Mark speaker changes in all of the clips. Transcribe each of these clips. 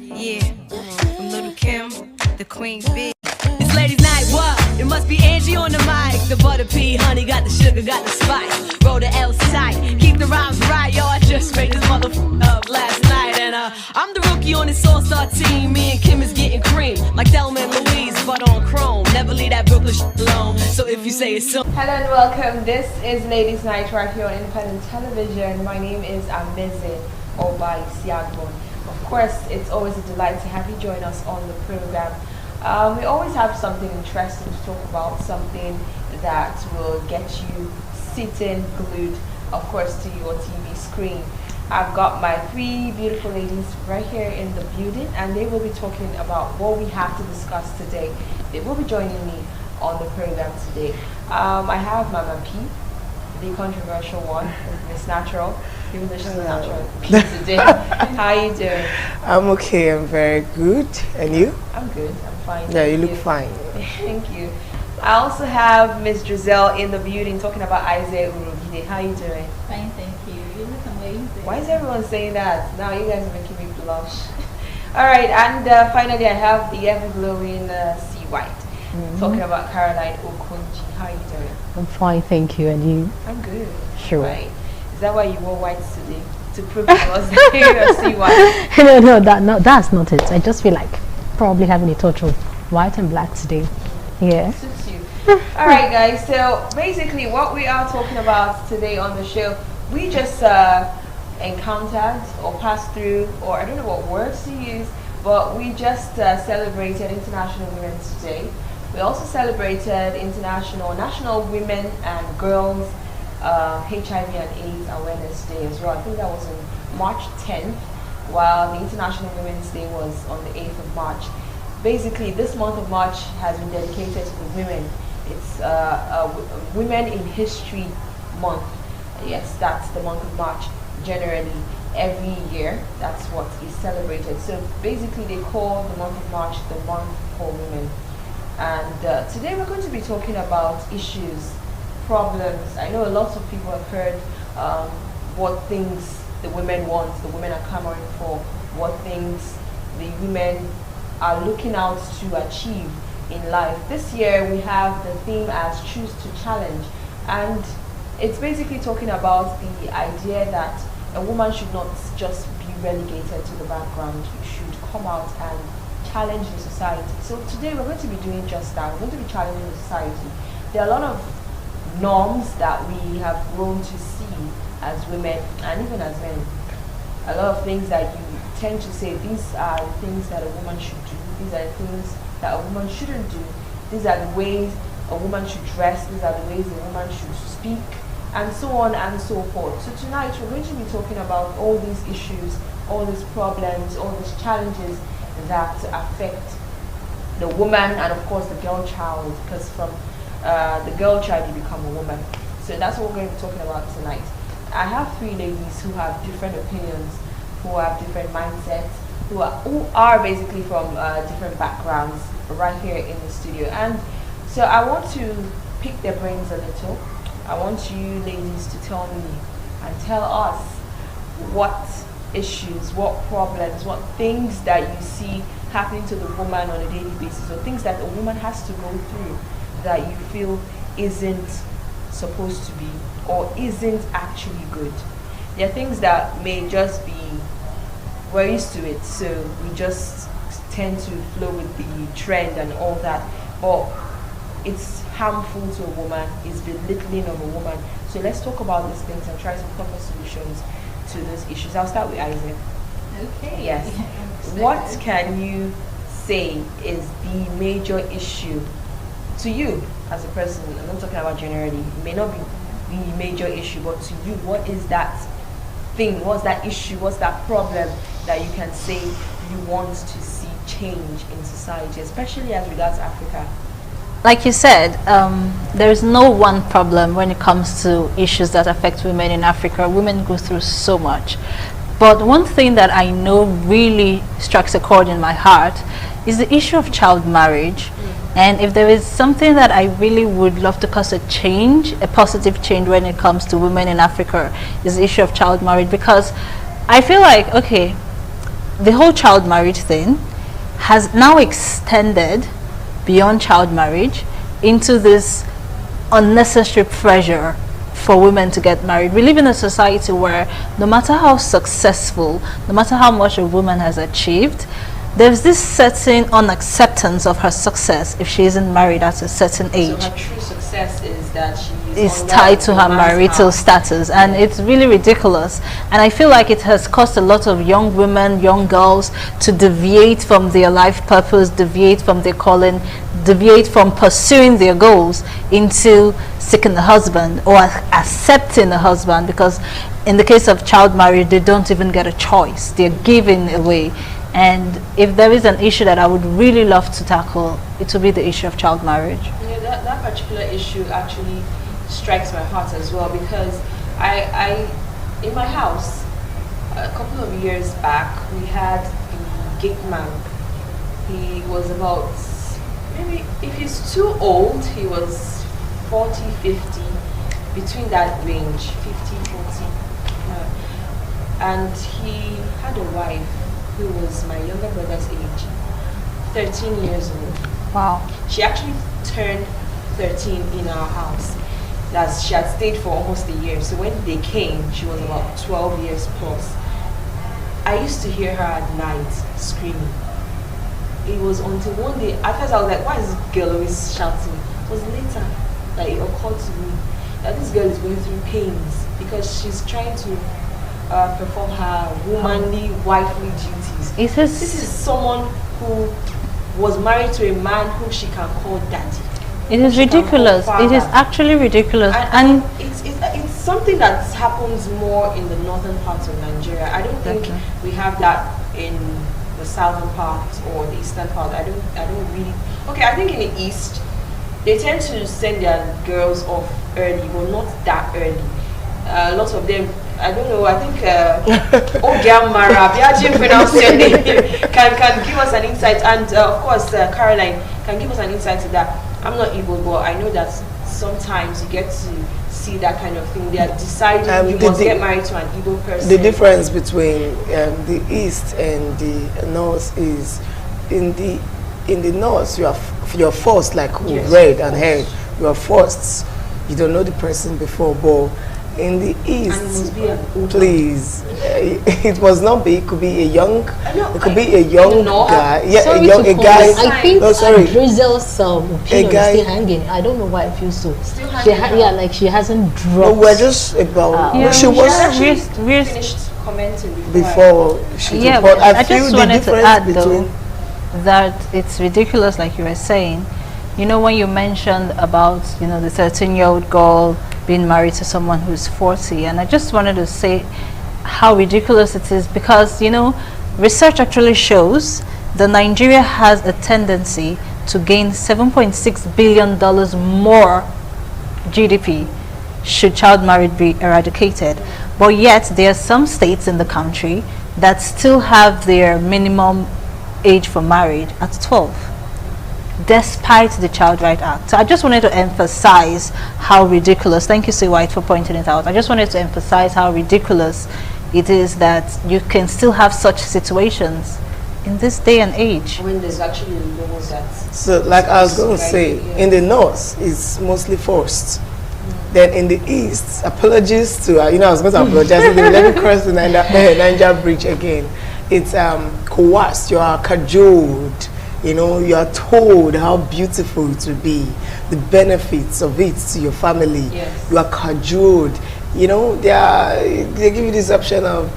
Speaker 1: Yeah, from Little Kim, the Queen Bee. It's ladies' night, what? It must be Angie on the mic. The butter pea, honey, got the sugar, got the spice. Roll the L side, keep the rhymes right, yo. I just made this motherfucker up last night. And I'm the rookie on this all-star team. Me and Kim is getting cream, like Thelma and Louise, but on chrome. Never leave that Brooklyn shit alone. So if you say it's so.
Speaker 2: Hello and welcome. This is Ladies' Night right here on Independent Television. My name is Ameze Obai Siagbon. Of course, it's always a delight to have you join us on the program. We always have something interesting to talk about, something that will get you sitting glued, of course, to your TV screen. I've got my three beautiful ladies right here in the building, and they will be talking about what we have to discuss today. They will be joining me on the program today. I have Mama P, the controversial one, Miss Natural. Even though she's not natural today. How are you doing?
Speaker 3: I'm okay, I'm very good. And you?
Speaker 2: I'm good, I'm fine.
Speaker 3: Yeah, you look fine.
Speaker 2: Thank you. I also have Miss Giselle in the building talking about Isaiah Urugide. How are you doing?
Speaker 4: Fine, thank you. You look amazing.
Speaker 2: Why is everyone saying that? Now you guys are making me blush. Alright, and finally I have the ever-glowing C. White talking about Caroline Okonji. How are you doing?
Speaker 5: I'm fine, thank you. And you?
Speaker 2: I'm good.
Speaker 5: Sure.
Speaker 2: Right. Is that why you wore white today? To prove to us that you're C. White?
Speaker 5: No, that's not it. I just feel like probably having a touch of white and black today. Yeah.
Speaker 2: Suits you. Alright guys, so basically what we are talking about today on the show, we just encountered or passed through, or I don't know what words to use, but we just celebrated International Women's Day. We also celebrated National Women and Girls HIV and AIDS Awareness Day as well. I think that was on March 10th, while the International Women's Day was on the 8th of March. Basically, this month of March has been dedicated to the women. It's Women in History Month. Yes, that's the month of March. Generally, every year, that's what is celebrated. So basically, they call the month of March the month for women. And today we're going to be talking about issues, problems. I know a lot of people have heard what things the women want, the women are clamoring for, what things the women are looking out to achieve in life. This year we have the theme as Choose to Challenge, and it's basically talking about the idea that a woman should not just be relegated to the background. You should come out and challenge the society. So today we're going to be doing just that. We're going to be challenging the society. There are a lot of norms that we have grown to see as women and even as men. A lot of things that you tend to say, these are the things that a woman should do, these are the things that a woman shouldn't do, these are the ways a woman should dress, these are the ways a woman should speak, and so on and so forth. So tonight we're going to be talking about all these issues, all these problems, all these challenges that affect the woman and of course the girl child, because from the girl child you become a woman. So that's what we're going to be talking about tonight. I have three ladies who have different opinions, who have different mindsets, who are basically from different backgrounds right here in the studio. And so I want to pick their brains a little. I want you ladies to tell me and tell us what issues, what problems, what things that you see happening to the woman on a daily basis, or things that a woman has to go through that you feel isn't supposed to be or isn't actually good. There are things that may just be, we're used to it, so we just tend to flow with the trend and all that, but it's harmful to a woman, it's belittling of a woman. So let's talk about these things and try some proper solutions to those issues. I'll start with Isaac.
Speaker 4: Okay.
Speaker 2: Yes. What can you say is the major issue to you as a person? I'm not talking about generally. It may not be the major issue, but to you, what is that thing? What's that issue? What's that problem that you can say you want to see change in society, especially as regards Africa?
Speaker 4: Like you said, there is no one problem when it comes to issues that affect women in Africa. Women go through so much. But one thing that I know really strikes a chord in my heart is the issue of child marriage. And if there is something that I really would love to cause a change, a positive change when it comes to women in Africa, is the issue of child marriage. Because I feel like, okay, the whole child marriage thing has now extended beyond child marriage into this unnecessary pressure for women to get married. We live in a society where no matter how successful, no matter how much a woman has achieved, there's this certain unacceptance of her success if she isn't married at a certain age.
Speaker 2: So her true success is that she
Speaker 4: is tied to her marital status, and it's really ridiculous. And I feel like it has caused a lot of young women, young girls to deviate from their life purpose, deviate from their calling, deviate from pursuing their goals into seeking a husband or accepting a husband, because in the case of child marriage they don't even get a choice, they're given away. And if there is an issue that I would really love to tackle, it will be the issue of child marriage.
Speaker 2: Yeah, that particular issue actually strikes my heart as well, because I in my house a couple of years back we had a gate man. He was about, maybe if he's too old, he was 40, 50, between that range, 50, 40. And he had a wife who was my younger brother's age, 13 years old.
Speaker 4: Wow.
Speaker 2: She actually turned 13 in our house. That she had stayed for almost a year. So when they came, she was about 12 years plus. I used to hear her at night screaming. It was until one day, at first I was like, why is this girl always shouting? It was later that it occurred to me that this girl is going through pains because she's trying to perform her womanly, wifely duties. This is someone who was married to a man who she can call daddy.
Speaker 4: It is ridiculous. It is actually ridiculous. And
Speaker 2: it's something that happens more in the northern parts of Nigeria. I don't think we have that in the southern part or the eastern part. I don't really. Okay, I think in the east they tend to send their girls off early, but not that early. A lot of them, I don't know, I think Ogiamara, can give us an insight, and of course Caroline can give us an insight to that. I'm not Igbo, but I know that sometimes you get to see that kind of thing. They are deciding you must get married to an Igbo person.
Speaker 3: The difference between the east and the north is in the north you're forced, like we read and heard, you are forced. You don't know the person before, but in the east, please, it must not be. It could be a young, it could be a young guy. Yeah, a guy.
Speaker 5: I think Drizzle's opinion is still hanging. I don't know why I feel so. Like she hasn't dropped.
Speaker 3: No, we're just about. She was
Speaker 2: finished commenting
Speaker 3: before she.
Speaker 4: Yeah, but I just wanted to add though that it's ridiculous, like you were saying. You know, when you mentioned about, the 13-year-old girl being married to someone who's 40, and I just wanted to say how ridiculous it is, because, research actually shows that Nigeria has a tendency to gain $7.6 billion more GDP should child marriage be eradicated. But yet, there are some states in the country that still have their minimum age for marriage at 12. Despite the Child Right Act. So I just wanted to emphasize how ridiculous, thank you, Sue White, for pointing it out. I just wanted to emphasize how ridiculous it is that you can still have such situations in this day and age.
Speaker 2: When there's actually laws that...
Speaker 3: So, like I was going to say, in the north, it's mostly forced. Then in the east, apologies to, I was going to apologize, let me cross the Niger Bridge again. It's coerced, you are cajoled. You are told how beautiful it will be, the benefits of it to your family.
Speaker 2: Yes.
Speaker 3: You are cajoled. They give you this option of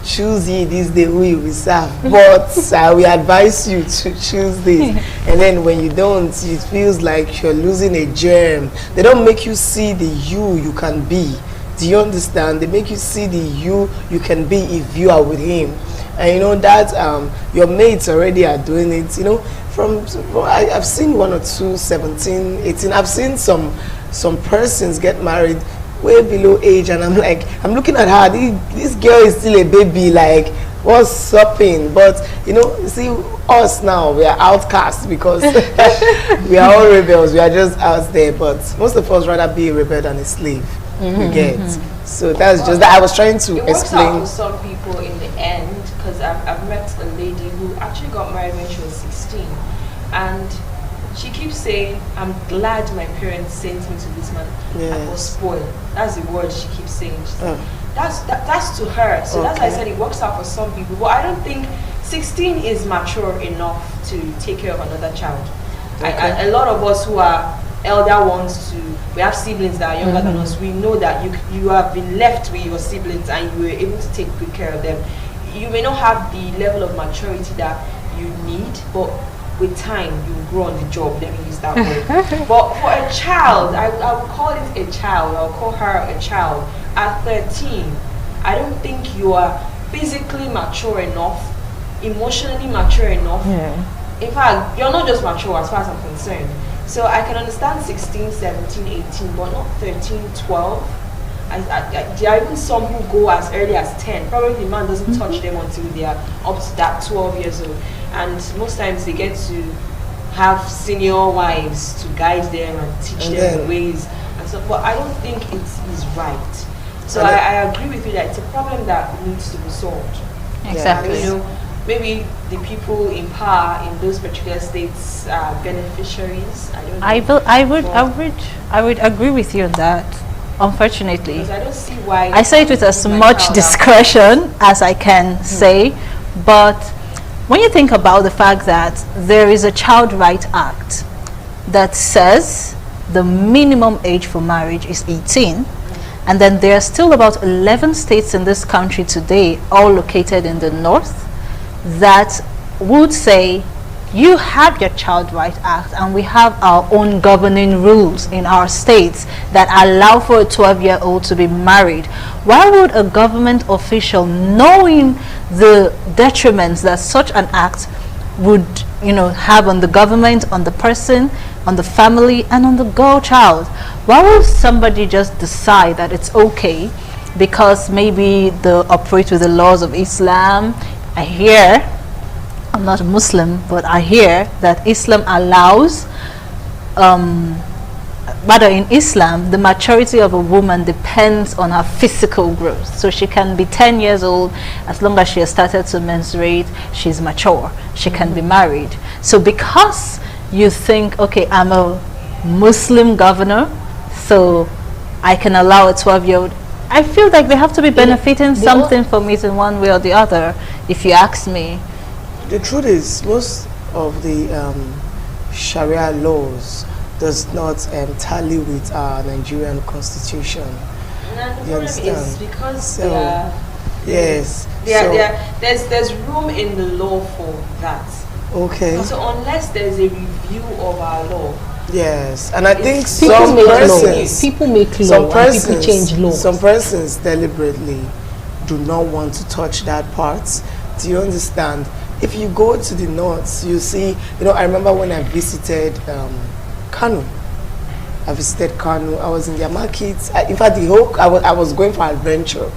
Speaker 3: choose ye this day who you will serve. But we advise you to choose this. And then when you don't, it feels like you're losing a gem. They don't make you see the you can be. Do you understand? They make you see the you can be if you are with him. And that your mates already are doing it. I've seen one or two 17, 18. I've seen some persons get married way below age, and I'm looking at her. This girl is still a baby. Like, what's upping? But see us now, we are outcasts because we are all rebels. We are just out there. But most of us rather be a rebel than a slave. You get. So that's just that I was trying to explain.
Speaker 2: It works out for some people in the end, because I've met a lady who actually got married when she was 16, and she keeps saying, "I'm glad my parents sent me to this man. I was spoiled." That's the word she keeps saying. That's to her. So that's why I said it works out for some people. But I don't think 16 is mature enough to take care of another child. A lot of us who are elder ones, we have siblings that are younger than us. We know that you have been left with your siblings and you were able to take good care of them. You may not have the level of maturity that you need, but with time you grow on the job. Let me use that word. But for a child, I would call it a child. I would call her a child. At 13, I don't think you are physically mature enough, emotionally mature enough. In fact, you're not just mature as far as I'm concerned. So I can understand 16, 17, 18, but not 13, 12. There are even some who go as early as 10. Probably the man doesn't touch them until they are up to that 12 years old. And most times they get to have senior wives to guide them and teach them the ways and stuff. But I don't think it is right. So I agree with you that it's a problem that needs to be solved.
Speaker 4: Exactly.
Speaker 2: You know, maybe the people in power in those particular states are beneficiaries. I don't know.
Speaker 4: I would agree with you on that. Unfortunately,
Speaker 2: because I don't see why.
Speaker 4: I say it with as much discretion as I can say, but when you think about the fact that there is a Child Right Act that says the minimum age for marriage is 18, and then there are still about 11 states in this country today, all located in the north, that would say you have your Child Right Act and we have our own governing rules in our states that allow for a 12-year-old to be married. Why would a government official, knowing the detriments that such an act would have on the government, on the person, on the family, and on the girl child, why would somebody just decide that it's okay because maybe they operate with the laws of Islam? I hear, I'm not a Muslim, but I hear that Islam allows, rather in Islam, the maturity of a woman depends on her physical growth. So she can be 10 years old, as long as she has started to menstruate, she's mature. She can be married. So because you think, okay, I'm a Muslim governor, so I can allow a 12-year-old, I feel like they have to be benefiting something from it in one way or the other, if you ask me.
Speaker 3: The truth is, most of the Sharia laws does not tally with our Nigerian constitution.
Speaker 2: And the
Speaker 3: You
Speaker 2: problem
Speaker 3: understand?
Speaker 2: is because
Speaker 3: So, yes.
Speaker 2: there's room in the law for that.
Speaker 3: Okay.
Speaker 2: So unless there's a review of our law,
Speaker 3: Yes, and I think
Speaker 5: People
Speaker 3: some
Speaker 5: make
Speaker 3: persons,
Speaker 5: people make law
Speaker 3: some
Speaker 5: and
Speaker 3: persons,
Speaker 5: people change law.
Speaker 3: some persons deliberately do not want to touch that part. Do you understand? If you go to the north, you see, I remember when I visited Kano. I visited Kano. I was in their markets. In fact, I was going for adventure,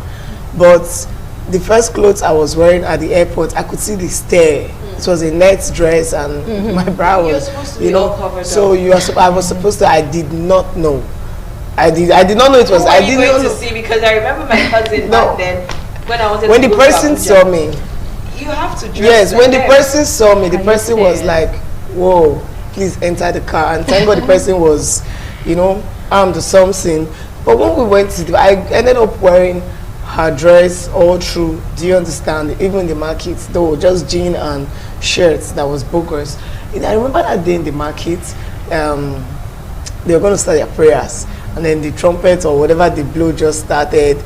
Speaker 3: but the first clothes I was wearing at the airport, I could see the stare. It was a net dress, and my brow was,
Speaker 2: supposed to be all covered
Speaker 3: so
Speaker 2: up.
Speaker 3: I was supposed to. I did not know. I did not know it was.
Speaker 2: Who
Speaker 3: I
Speaker 2: were you
Speaker 3: didn't
Speaker 2: going
Speaker 3: know.
Speaker 2: to see? Because I remember my cousin
Speaker 3: No.
Speaker 2: back then when I was
Speaker 3: When the person saw me,
Speaker 2: you have to dress.
Speaker 3: yes,
Speaker 2: like
Speaker 3: when the
Speaker 2: them.
Speaker 3: person saw me, the
Speaker 2: Are you
Speaker 3: person was
Speaker 2: serious?
Speaker 3: like, "Whoa, please enter the car." And thank God the person was, armed or something. But when we went to, I ended up wearing her dress all through. Do you understand? Even in the markets, though, just jean and shirts that was bogus. And I remember that day in the market, they were going to start their prayers, and then the trumpet or whatever they blow just started.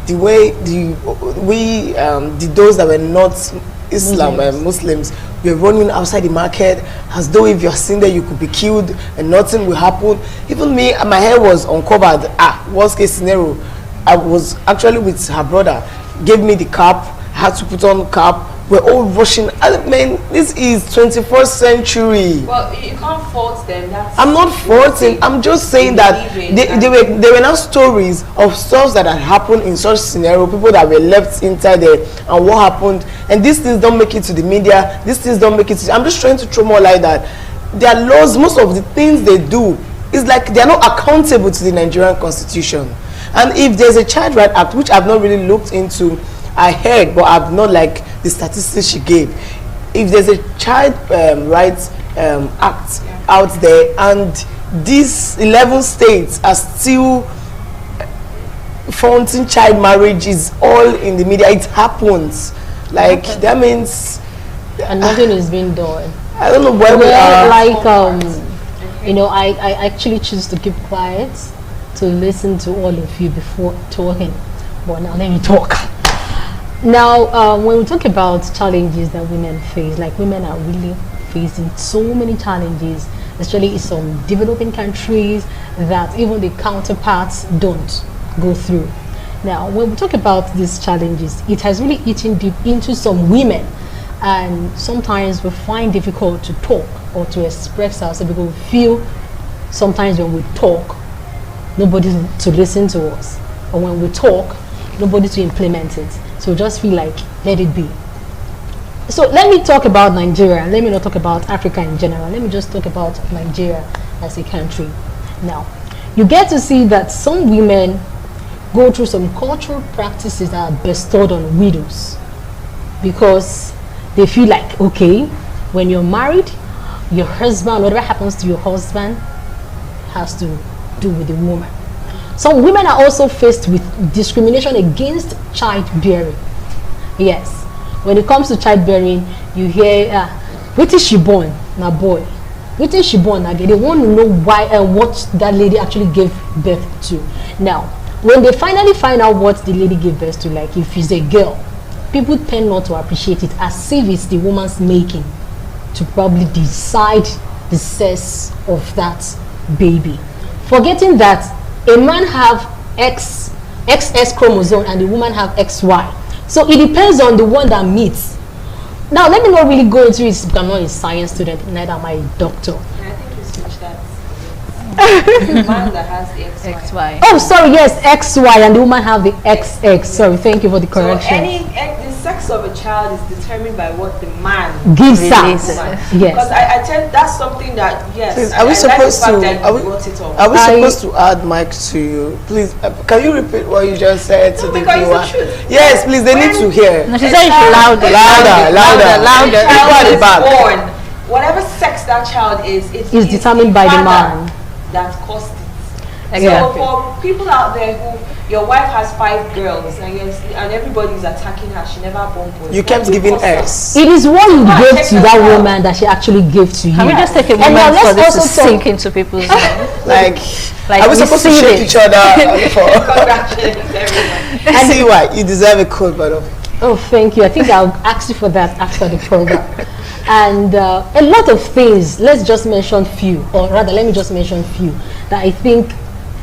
Speaker 3: The way those that were not Islam and Muslims were running outside the market as though if you're seen there you could be killed and nothing will happen. Even me, my hair was uncovered. Worst case scenario, I was actually with her brother, gave me the cap, I had to put on cap. We're all rushing. Man, this is 21st century.
Speaker 2: Well, you can't fault them.
Speaker 3: I'm not faulting. I'm just saying that there were now stories of stuff that had happened in such scenario, people that were left inside there, and what happened. And these things don't make it to the media. These things don't make it to. I'm just trying to throw more light that their laws, most of the things they do, is like they are not accountable to the Nigerian constitution. And if there's a Child Right Act, which I've not really looked into, I heard, but I've not the statistics she gave. If there's a child rights act out there, and these 11 states are still fronting child marriage, is all in the media. It happens. Like that means,
Speaker 5: and nothing is being done.
Speaker 3: I don't know where we are.
Speaker 5: Like I actually choose to keep quiet to listen to all of you before talking. But now let me talk. Now, when we talk about challenges that women face, like women are really facing so many challenges, especially in some developing countries that even the counterparts don't go through. Now, when we talk about these challenges, it has really eaten deep into some women, and sometimes we find difficult to talk or to express ourselves because we feel sometimes when we talk, nobody to listen to us, or when we talk, nobody to implement it. So just feel like, let it be. So let me talk about Nigeria. Let me not talk about Africa in general. Let me just talk about Nigeria as a country. Now, you get to see that some women go through some cultural practices that are bestowed on widows because they feel like, okay, when you're married, your husband, whatever happens to your husband, has to do with the woman. Some women are also faced with discrimination against childbearing. Yes, when it comes to childbearing, you hear, what is she born? Now boy, what is she born? Again, they want to know why and what that lady actually gave birth to. Now, when they finally find out what the lady gave birth to, like if it's a girl, people tend not to appreciate it as if it's the woman's making to probably decide the sex of that baby, forgetting that a man have XX chromosome and the woman have XY. So it depends on the one that meets. Now, let me not really go into it because I'm not a science student, neither am I a doctor.
Speaker 2: I think you switched that. The man that has the XY.
Speaker 5: Oh, sorry, yes, XY, and the woman have the XX. Sorry, thank you for the correction.
Speaker 2: So the sex of a child is determined by what the man
Speaker 5: gives her.
Speaker 2: Yes.
Speaker 5: Yes.
Speaker 2: Because I tell that's something that, yes.
Speaker 3: Please, are we supposed to add mic to you? Please, can you repeat what you just said to the viewer? Yes, please, they need to hear.
Speaker 4: No, she said
Speaker 3: louder.
Speaker 2: People at the back. Whatever sex that child is
Speaker 5: determined by the man
Speaker 2: that caused it.
Speaker 5: Exactly.
Speaker 2: So for people out there who, your wife has 5 girls and everybody's attacking her, she never born boys.
Speaker 3: You kept giving S.
Speaker 5: It is what you gave to that woman that she actually gave to you.
Speaker 4: Can we just take a moment for this to sink into people's minds?
Speaker 3: like are we supposed to shake each other?
Speaker 2: Congratulations, everyone.
Speaker 3: See why you deserve a quote, by the way.
Speaker 5: Oh, thank you. I think I'll ask you for that after the program. And a lot of things, let's just mention few, or rather let me just mention few that I think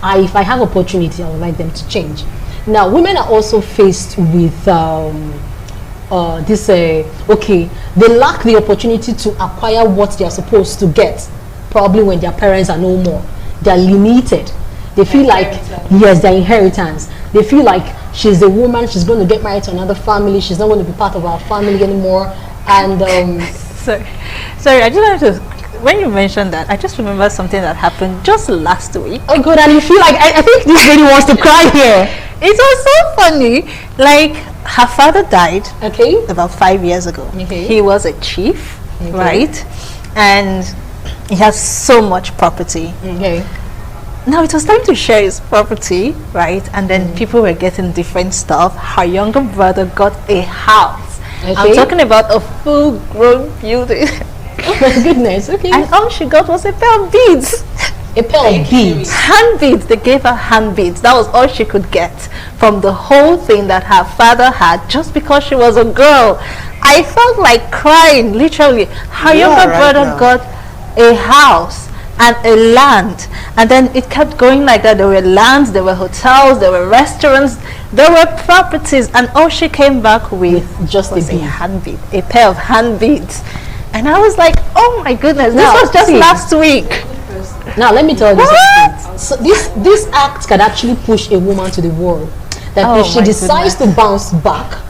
Speaker 5: if I have opportunity, I would like them to change. Now, women are also faced with okay, they lack the opportunity to acquire what they are supposed to get, probably when their parents are no more. They are limited. They feel like, yes, their inheritance. They feel like she's a woman, she's going to get married to another family, she's not going to be part of our family anymore. And
Speaker 4: sorry, I just wanted to, when you mentioned that, I just remember something that happened just last week.
Speaker 5: Oh good, and you feel like I think this lady wants to cry here.
Speaker 4: It was so funny. Like, her father died about 5 years ago. He was a chief, right? And he has so much property. Now it was time to share his property, right? And then people were getting different stuff. Her younger brother got a house. I'm talking about a full-grown building.
Speaker 5: Oh my goodness,
Speaker 4: And all she got was a pair of beads.
Speaker 5: A pair of beads.
Speaker 4: Hand beads. They gave her hand beads. That was all she could get from the whole thing that her father had just because she was a girl. I felt like crying, literally. Her younger brother got a house and a land, and then it kept going like that. There were lands, there were hotels, there were restaurants, there were properties, and all she came back with
Speaker 5: just
Speaker 4: was a hand bead, a pair of hand beads. And I was like, oh my goodness, this was just last week.
Speaker 5: Now let me tell you something. So this act can actually push a woman to the wall. That if she decides to bounce back,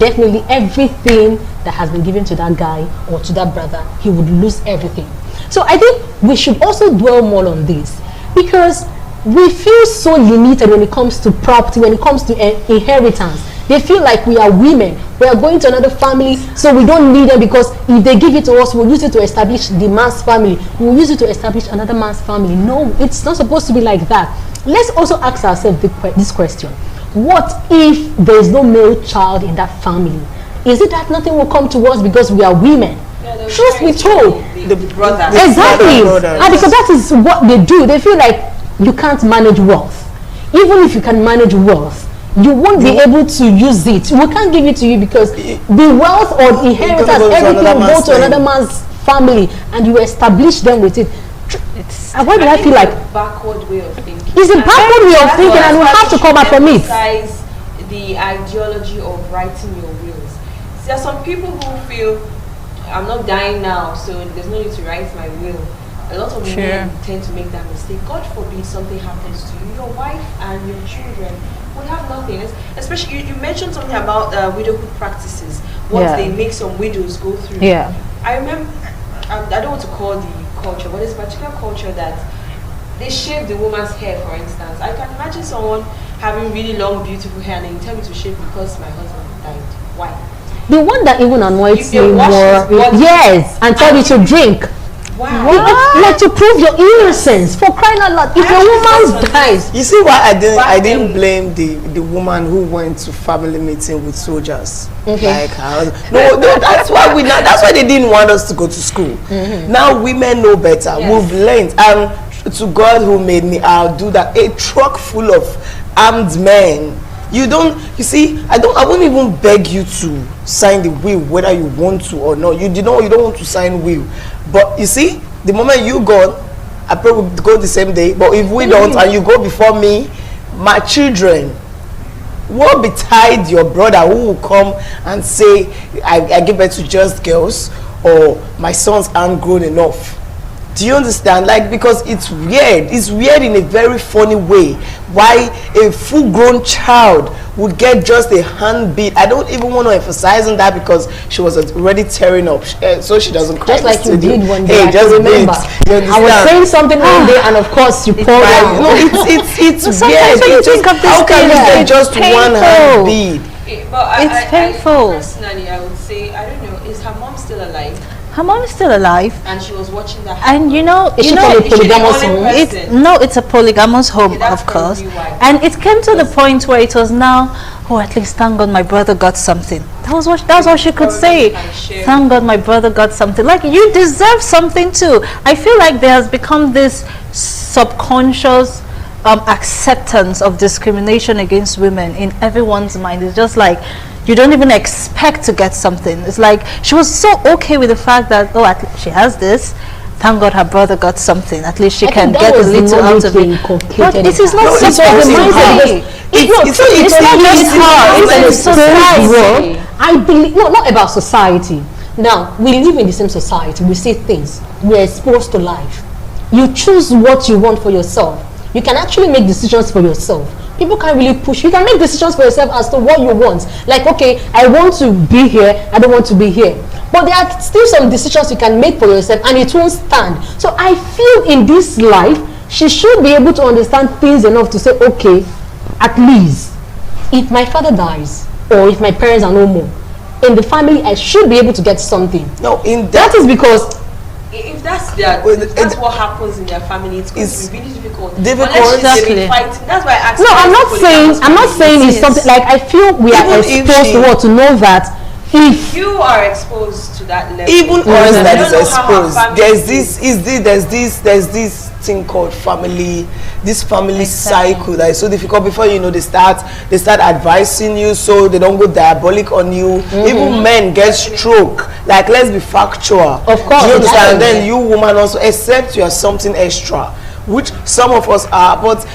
Speaker 5: definitely everything that has been given to that guy or to that brother, he would lose everything. So I think we should also dwell more on this, because we feel so limited when it comes to property, when it comes to inheritance. They feel like we are women. We are going to another family, so we don't need them, because if they give it to us, we'll use it to establish the man's family. We'll use it to establish another man's family. No, it's not supposed to be like that. Let's also ask ourselves this question. What if there is no male child in that family? Is it that nothing will come to us because we are women?
Speaker 2: Yeah,
Speaker 5: Truth be told.
Speaker 2: The brothers.
Speaker 5: Exactly.
Speaker 3: brothers.
Speaker 5: And because that is what they do. They feel like you can't manage wealth. Even if you can manage wealth, you won't be able to use it. We can't give it to you because the wealth or the inheritance, everything will go to another man's family, and you establish them with it. Why do I feel like
Speaker 2: a backward way of thinking?
Speaker 5: it's a backward way of thinking, and we have to come back from it.
Speaker 2: The ideology of writing your wills. There are some people who feel I'm not dying now, so there's no need to write my will. A lot of men tend to make that mistake. God forbid something happens to you, your wife and your children would have nothing. Especially you mentioned something about widowhood practices. What they make some widows go through.
Speaker 4: Yeah.
Speaker 2: I remember. I don't want to call the culture, but there's a particular culture that they shave the woman's hair, for instance. I can imagine someone having really long, beautiful hair, and they tell me to shave because my husband died. Why?
Speaker 5: The one that even annoys
Speaker 2: If
Speaker 5: me
Speaker 2: they wash
Speaker 5: more,
Speaker 2: his body-
Speaker 5: yes, and tell you to drink.
Speaker 2: Wow.
Speaker 5: Like to prove your innocence, for crying out loud. If a woman dies,
Speaker 3: You see why I didn't blame the woman who went to family meeting with soldiers.
Speaker 5: Okay.
Speaker 3: Like no, that's why that's why they didn't want us to go to school. Now women know better.
Speaker 2: Yes.
Speaker 3: We've learned, and to God who made me, I'll do that. A truck full of armed men. You see, I wouldn't even beg you to sign the will whether you want to or not. You don't want to sign will. But you see, the moment you go, I probably would go the same day. But if we don't, and you go before me, my children will betide your brother who will come and say, I give birth to just girls, or my sons aren't grown enough. Do you understand? Like, because it's weird. It's weird in a very funny way. Why a full-grown child would get just a hand beat. I don't even want to emphasize on that because she was already tearing up, so she doesn't cry.
Speaker 5: just like you did one day.
Speaker 3: Hey,
Speaker 5: I
Speaker 3: just
Speaker 5: can remember. I was saying something one day, and of course you poured out.
Speaker 3: No, it's
Speaker 4: Sometimes
Speaker 3: weird.
Speaker 4: when you think of this
Speaker 3: How can you
Speaker 4: thing,
Speaker 3: get just
Speaker 4: it's
Speaker 3: one hand
Speaker 4: painful.
Speaker 3: beat?
Speaker 2: But
Speaker 4: It's painful.
Speaker 2: Personally, I would say, I don't know, is her mom still alive?
Speaker 4: Her mom is still alive,
Speaker 2: And she was watching that.
Speaker 4: and you know,
Speaker 5: Is she from a
Speaker 2: is she the
Speaker 5: polygamous
Speaker 2: only
Speaker 5: home?
Speaker 2: person?
Speaker 4: it's a polygamous home,
Speaker 2: Okay, that's
Speaker 4: of course,
Speaker 2: probably why.
Speaker 4: and it came to the point where it was now, oh, at least thank God my brother got something. That's all she could
Speaker 2: Probably
Speaker 4: say.
Speaker 2: can share.
Speaker 4: Thank God my brother got something. Like, you deserve something too. I feel like there has become this subconscious acceptance of discrimination against women in everyone's mind. It's just like, you don't even expect to get something. It's like she was so okay with the fact that, oh, at least she has this. Thank God her brother got something. At least she
Speaker 5: I
Speaker 4: can
Speaker 5: think
Speaker 4: get
Speaker 5: that
Speaker 4: a
Speaker 5: was the
Speaker 4: little
Speaker 5: knowledge
Speaker 4: out of
Speaker 5: they
Speaker 4: it.
Speaker 5: inculcated
Speaker 4: But it is
Speaker 5: in
Speaker 4: not
Speaker 3: her. No, it's
Speaker 4: supposed
Speaker 3: not
Speaker 4: to
Speaker 3: her.
Speaker 4: be.
Speaker 3: It's
Speaker 4: not just her. It's a society.
Speaker 5: World, I believe, no, not about society. Now, we live in the same society. We see things. We're exposed to life. You choose what you want for yourself. You can actually make decisions for yourself. People can't really push. You can make decisions for yourself as to what you want. Like, okay, I want to be here. I don't want to be here. But there are still some decisions you can make for yourself, and it won't stand. So I feel in this life, she should be able to understand things enough to say, okay, at least, if my father dies, or if my parents are no more, in the family, I should be able to get something.
Speaker 3: No, in
Speaker 5: That is because
Speaker 2: If that's what happens in their family, it's going to be really difficult.
Speaker 3: difficult.
Speaker 2: Unless she's been
Speaker 4: Exactly.
Speaker 2: fighting. That's why I asked.
Speaker 5: no, I'm not saying it's something like, I feel we are
Speaker 3: Even if
Speaker 5: exposed
Speaker 3: she-
Speaker 5: to what, to know that if
Speaker 2: You are exposed to that level.
Speaker 3: Even us
Speaker 2: I
Speaker 3: that
Speaker 2: don't
Speaker 3: is
Speaker 2: know how her
Speaker 3: exposed,
Speaker 2: family
Speaker 3: there's this thing called family cycle that is so difficult. Before you know, they start advising you so they don't go diabolic on you. Even men get stroke. Like, let's be factual.
Speaker 5: Of course,
Speaker 3: you understand?
Speaker 5: exactly.
Speaker 3: Then you woman also, except you are something extra, which some of us are, but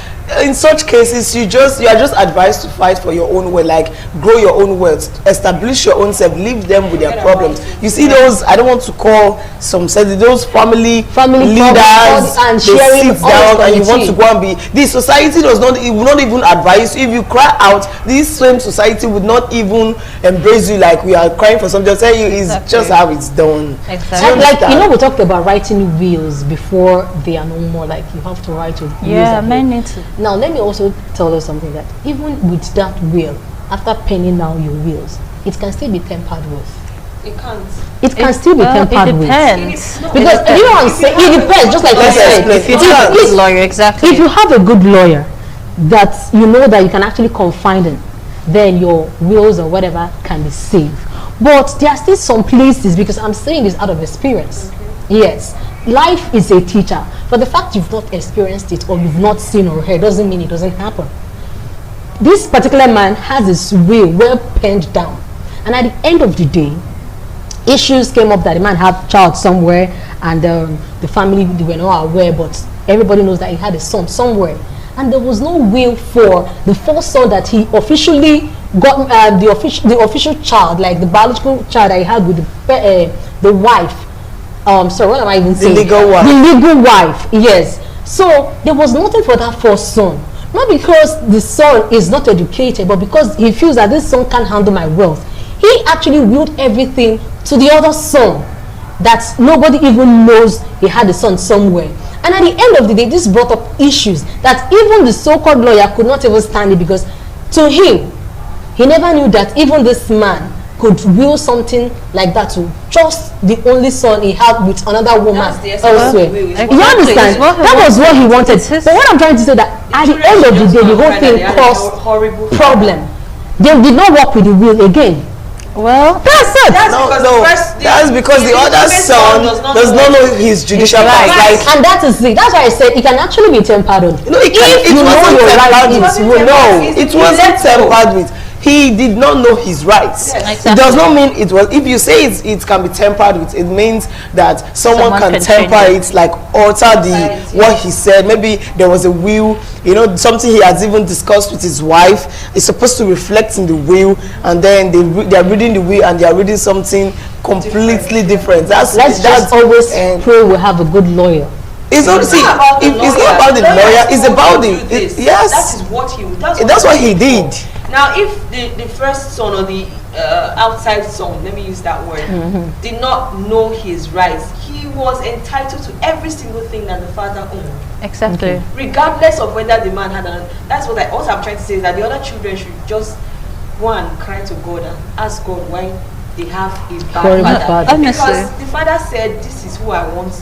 Speaker 3: in such cases you are just advised to fight for your own way, like grow your own wealth, establish your own self, leave them with their problems. You see those, I don't want to call some those family leaders,
Speaker 5: and
Speaker 3: they
Speaker 5: sharing
Speaker 3: sit
Speaker 5: all
Speaker 3: down and you want
Speaker 5: quality.
Speaker 3: to go and be, the society it will not even advise you. If you cry out, this same society would not even embrace you. Like, we are crying for something, they'll tell you it's just how it's done.
Speaker 4: Exactly.
Speaker 5: And like, you know, we talked about writing wills before they are no more. Like, you have to write your wills.
Speaker 4: Yeah,
Speaker 5: at
Speaker 4: men
Speaker 5: home.
Speaker 4: need to.
Speaker 5: Now, let me also tell you something, that even with that will, after penning down your wills, it can still be tampered with.
Speaker 2: It can't.
Speaker 5: It can still be tampered
Speaker 4: It
Speaker 5: with.
Speaker 4: depends.
Speaker 5: Because you know what I'm saying? It depends, just like I said.
Speaker 4: If you have a good lawyer, exactly.
Speaker 5: If you have a good lawyer that you know that you can actually confide in, then your wills or whatever can be saved. But there are still some places, because I'm saying this out of experience. Yes, life is a teacher. But the fact you've not experienced it or you've not seen or heard doesn't mean it doesn't happen. This particular man has his will well penned down. And at the end of the day, issues came up that the man had a child somewhere, and the family, they were not aware, but everybody knows that he had a son somewhere. And there was no will for the first son that he officially got, the official child, like the biological child that he had with the wife. Sorry, what am I even saying?
Speaker 3: The legal wife.
Speaker 5: The legal wife, yes. So there was nothing for that first son. Not because the son is not educated, but because he feels that this son can't handle my wealth. He actually willed everything to the other son, that nobody even knows he had a son somewhere. And at the end of the day, this brought up issues that even the so-called lawyer could not even stand it, because to him, he never knew that even this man could will something like that to just the only son he had with another woman elsewhere. You understand? That was what he wanted. But what I'm trying to say, that at the end of the day, the whole thing caused problem. They did not work with the will again.
Speaker 4: Well,
Speaker 5: that's it.
Speaker 3: That's because the other son does not know his judicial rights. Like,
Speaker 5: and that is it. That's why I said it can actually be tampered with.
Speaker 3: no, it wasn't tampered with. He did not know his rights.
Speaker 4: Yes.
Speaker 3: It does not mean it was. If you say it can be tampered with, it means that someone can temper it, like alter what he said. Maybe there was a will, you know, something he has even discussed with his wife. It's supposed to reflect in the will, and then they are reading the will and they are reading something completely different. Let's
Speaker 5: just always pray we have a good lawyer.
Speaker 3: It's not about the lawyer. It's about the yes.
Speaker 2: That is what he.
Speaker 3: That's what he did.
Speaker 2: Now, if the first son or the outside son, let me use that word, did not know his rights, he was entitled to every single thing that the father owned.
Speaker 4: Exactly.
Speaker 2: Regardless of whether the man had that's what I'm trying to say, is that the other children should just go and cry to God and ask God why they have a bad father. Because the father said, this is who I want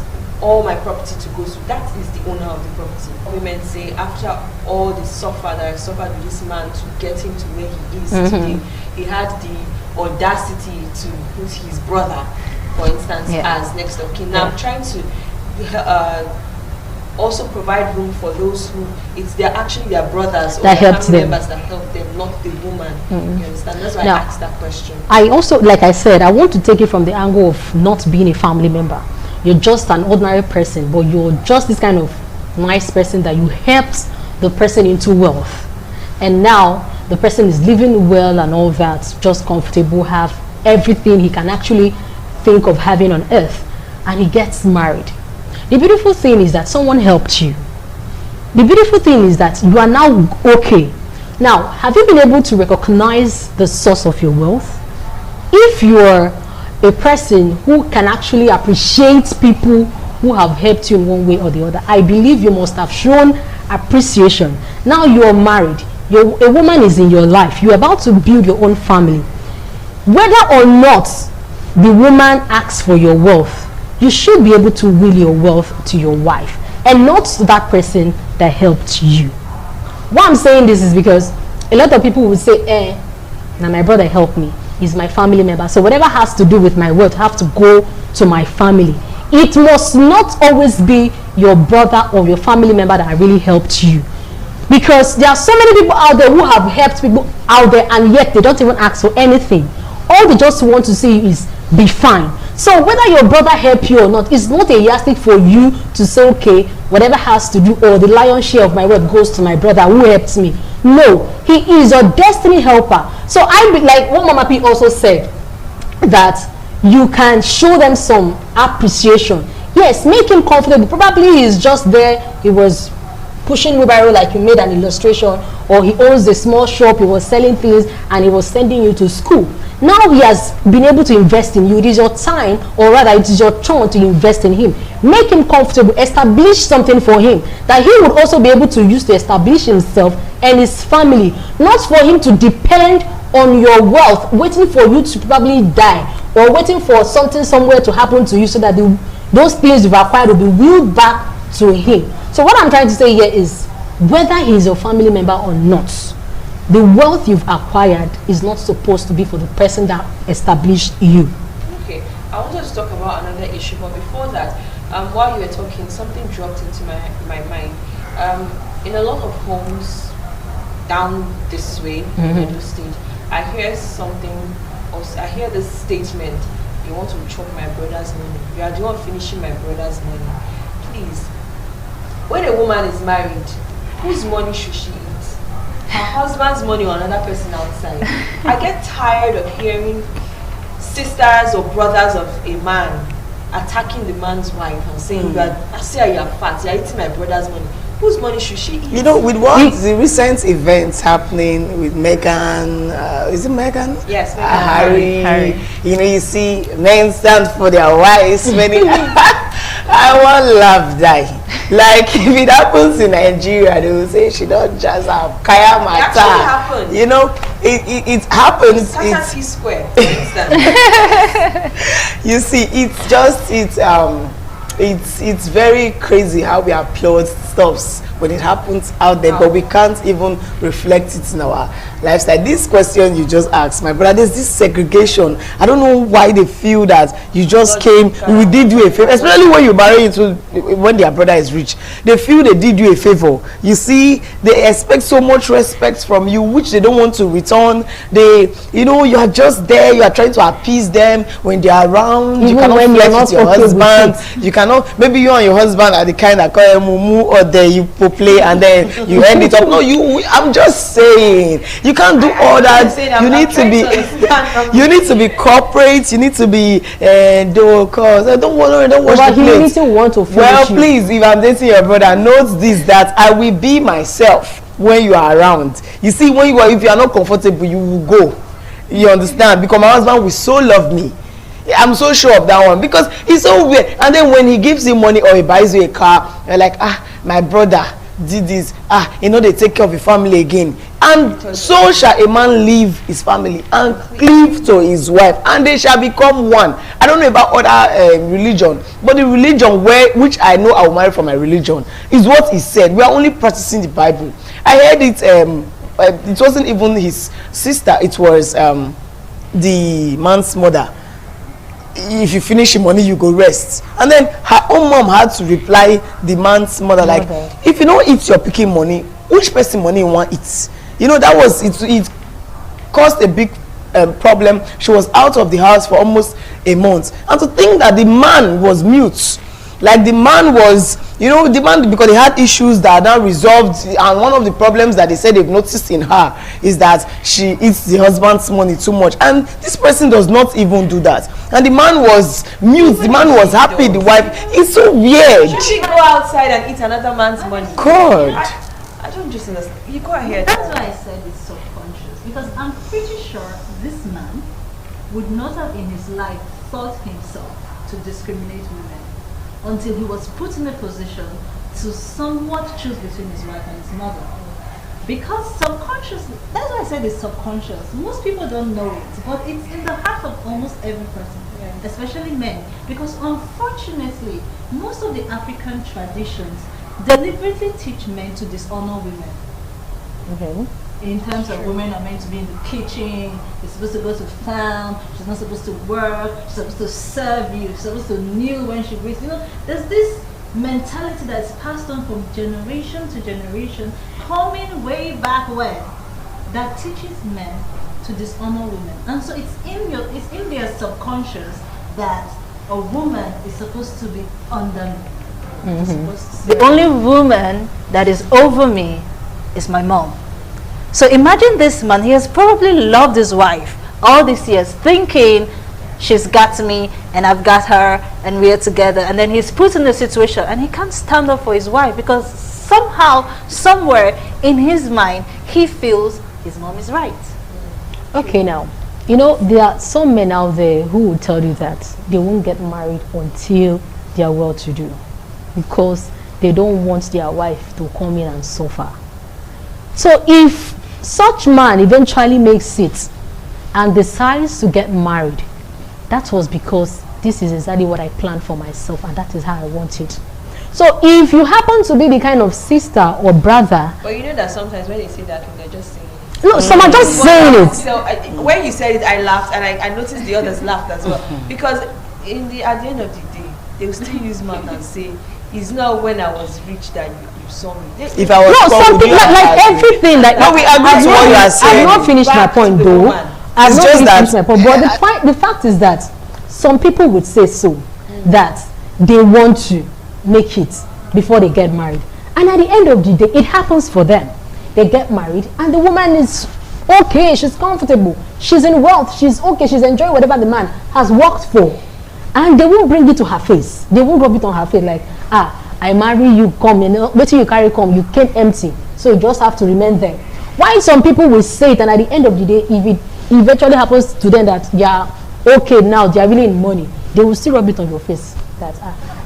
Speaker 2: all my property to go to. That is the owner of the property. Women say, after all the suffer that I suffered with this man to get him to where he is today, he had the audacity to put his brother, for instance, as next of kin. Now I'm trying to also provide room for those who they're actually their brothers or
Speaker 5: that
Speaker 2: their
Speaker 5: helped
Speaker 2: family
Speaker 5: them.
Speaker 2: members that help them, not the woman. You understand? That's why
Speaker 5: Now,
Speaker 2: I asked that question.
Speaker 5: I also, like I said, I want to take it from the angle of not being a family member. You're just an ordinary person, but you're just this kind of nice person that you helped the person into wealth. And now the person is living well and all that, just comfortable, have everything he can actually think of having on earth, and he gets married. The beautiful thing is that someone helped you. The beautiful thing is that you are now okay. Now, have you been able to recognize the source of your wealth? If you're a person who can actually appreciate people who have helped you in one way or the other, I believe you must have shown appreciation. Now you are married, a woman is in your life, you're about to build your own family. Whether or not the woman asks for your wealth, you should be able to will your wealth to your wife and not to that person that helped you. Why I'm saying this is because a lot of people will say, now my brother helped me, he's my family member, so whatever has to do with my wealth have to go to my family. It must not always be your brother or your family member that really helped you, because there are so many people out there who have helped people out there, and yet they don't even ask for anything. All they just want to see is be fine. So whether your brother helped you or not, it's not a yardstick for you to say, okay, whatever has to do, or the lion's share of my wealth goes to my brother who helped me. No, he is your destiny helper. So I like what Mama P also said, that you can show them some appreciation. Yes, make him comfortable. Probably he's just there, he was pushing wheelbarrow like you made an illustration, or he owns a small shop, he was selling things and he was sending you to school. Now he has been able to invest in you. It is your time, or rather it is your turn to invest in him. Make him comfortable, establish something for him that he would also be able to use to establish himself and his family, not for him to depend on your wealth, waiting for you to probably die, or waiting for something somewhere to happen to you so that those things you've acquired will be wheeled back to him. So what I'm trying to say here is, whether he's your family member or not, the wealth you've acquired is not supposed to be for the person that established you.
Speaker 2: Okay, I wanted to talk about another issue, but before that, while you were talking, something dropped into my mind. In a lot of homes down this way, in Edo State, I hear something, or I hear this statement: "You want to chop my brother's money. You are the one finishing my brother's money." Please, when a woman is married, whose money should she eat? Her husband's money or another person outside? I get tired of hearing sisters or brothers of a man attacking the man's wife and saying, "I say you are fat, you are eating my brother's money." Whose money should she eat?
Speaker 3: You know, with what the recent events happening with Meghan, is it Meghan?
Speaker 2: Yes,
Speaker 3: Harry. You know, you see men stand for their wives. Many, I want love die. Like if it happens in Nigeria, they will say she don't just have kaya mata.
Speaker 2: It actually happens.
Speaker 3: You know, it happens.
Speaker 2: It's T-square, for instance.
Speaker 3: You see, it's very crazy how we applaud stuffs when it happens out there, but we can't even reflect it in our lifestyle. This question you just asked, my brother, there's this segregation. I don't know why they feel that you just came, we did you a favor, especially when you marry into, when their brother is rich. They feel they did you a favor. You see, they expect so much respect from you, which they don't want to return. They, you know, you are just there, you are trying to appease them when they are around.
Speaker 5: Even
Speaker 3: you cannot
Speaker 5: when
Speaker 3: flirt
Speaker 5: you're
Speaker 3: with your
Speaker 5: not okay
Speaker 3: husband.
Speaker 5: with
Speaker 3: You cannot, maybe you and your husband are the kind that call mumu or there you play and then you end it up. No, I'm just saying, you can't do all that. You need to be you need to be corporate, you need to be cause I don't want to watch the plate. Well, please, if I'm dating your brother, note this, that I will be myself when you are around. You see, if you are not comfortable, you will go. You understand? Because my husband will so love me. I'm so sure of that one, because it's so weird. And then when he gives you money or he buys you a car, you're like, my brother did this, you know, they take care of the family again. And so shall a man leave his family and cleave to his wife, and they shall become one. I don't know about other religion, but the religion which I know I will marry from my religion is what he said. We are only practicing the Bible. I heard it, it wasn't even his sister, it was the man's mother. If you finish your money, you go rest. And then her own mom had to reply the man's mother, like, if you don't eat your picking money, which person money you want eat? You know, that was it caused a big problem. She was out of the house for almost a month. And to think that the man was mute, like the man was, you know, the man, because they had issues that are now resolved, and one of the problems that they said they've noticed in her is that she eats the husband's money too much, and this person does not even do that, and the man was mute. The man was happy. The wife, it's so weird.
Speaker 2: Should she go outside and eat another man's money?
Speaker 3: God,
Speaker 2: I don't just understand. You go ahead.
Speaker 4: That's why I said it's subconscious, because I'm pretty sure this man would not have in his life thought himself to discriminate women until he was put in a position to somewhat choose between his wife and his mother. Because subconsciously, that's why I said it's subconscious. Most people don't know it, but it's in the heart of almost every person, especially men. Because unfortunately, most of the African traditions deliberately teach men to dishonor women. In terms of women are meant to be in the kitchen, you're supposed to go to farm, she's not supposed to work, she's supposed to serve you, she's supposed to kneel when she breathes. You know, there's this mentality that's passed on from generation to generation, coming way back when, that teaches men to dishonor women. And so it's in their subconscious that a woman is supposed to be under me. The only woman that is over me is my mom. So imagine this man, he has probably loved his wife all these years, thinking she's got me and I've got her and we're together. And then he's put in a situation and he can't stand up for his wife because somehow, somewhere in his mind, he feels his mom is right.
Speaker 5: Okay, now, you know, there are some men out there who will tell you that they won't get married until they are well-to-do, because they don't want their wife to come in and suffer. So if such man eventually makes it and decides to get married, that was because this is exactly what I planned for myself, and that is how I want it. So if you happen to be the kind of sister or brother,
Speaker 2: but you know that sometimes when they say that, they're just saying it.
Speaker 5: no, some are just saying it.
Speaker 2: So when you said it, I laughed, and I noticed the others laughed as well, because at the end of the day, they will still use mouth and say, "It's not when I was rich that you saw me."
Speaker 3: If I was
Speaker 5: No, something like everything. Like,
Speaker 3: no, we agree to what you are saying.
Speaker 5: I've not finished my point though. I've
Speaker 3: It's
Speaker 5: not
Speaker 3: just
Speaker 5: finished
Speaker 3: that-
Speaker 5: my point. But the fact is that some people would say so, that they want to make it before they get married. And at the end of the day, it happens for them. They get married and the woman is okay, she's comfortable, she's in wealth, she's okay, she's enjoying whatever the man has worked for. And they won't bring it to her face. They won't rub it on her face like, I marry you, come, you know, wait till you carry come, you came empty. So you just have to remain there. Why some people will say it, and at the end of the day, if it eventually happens to them that they are okay now, they are really in money, they will still rub it on your face that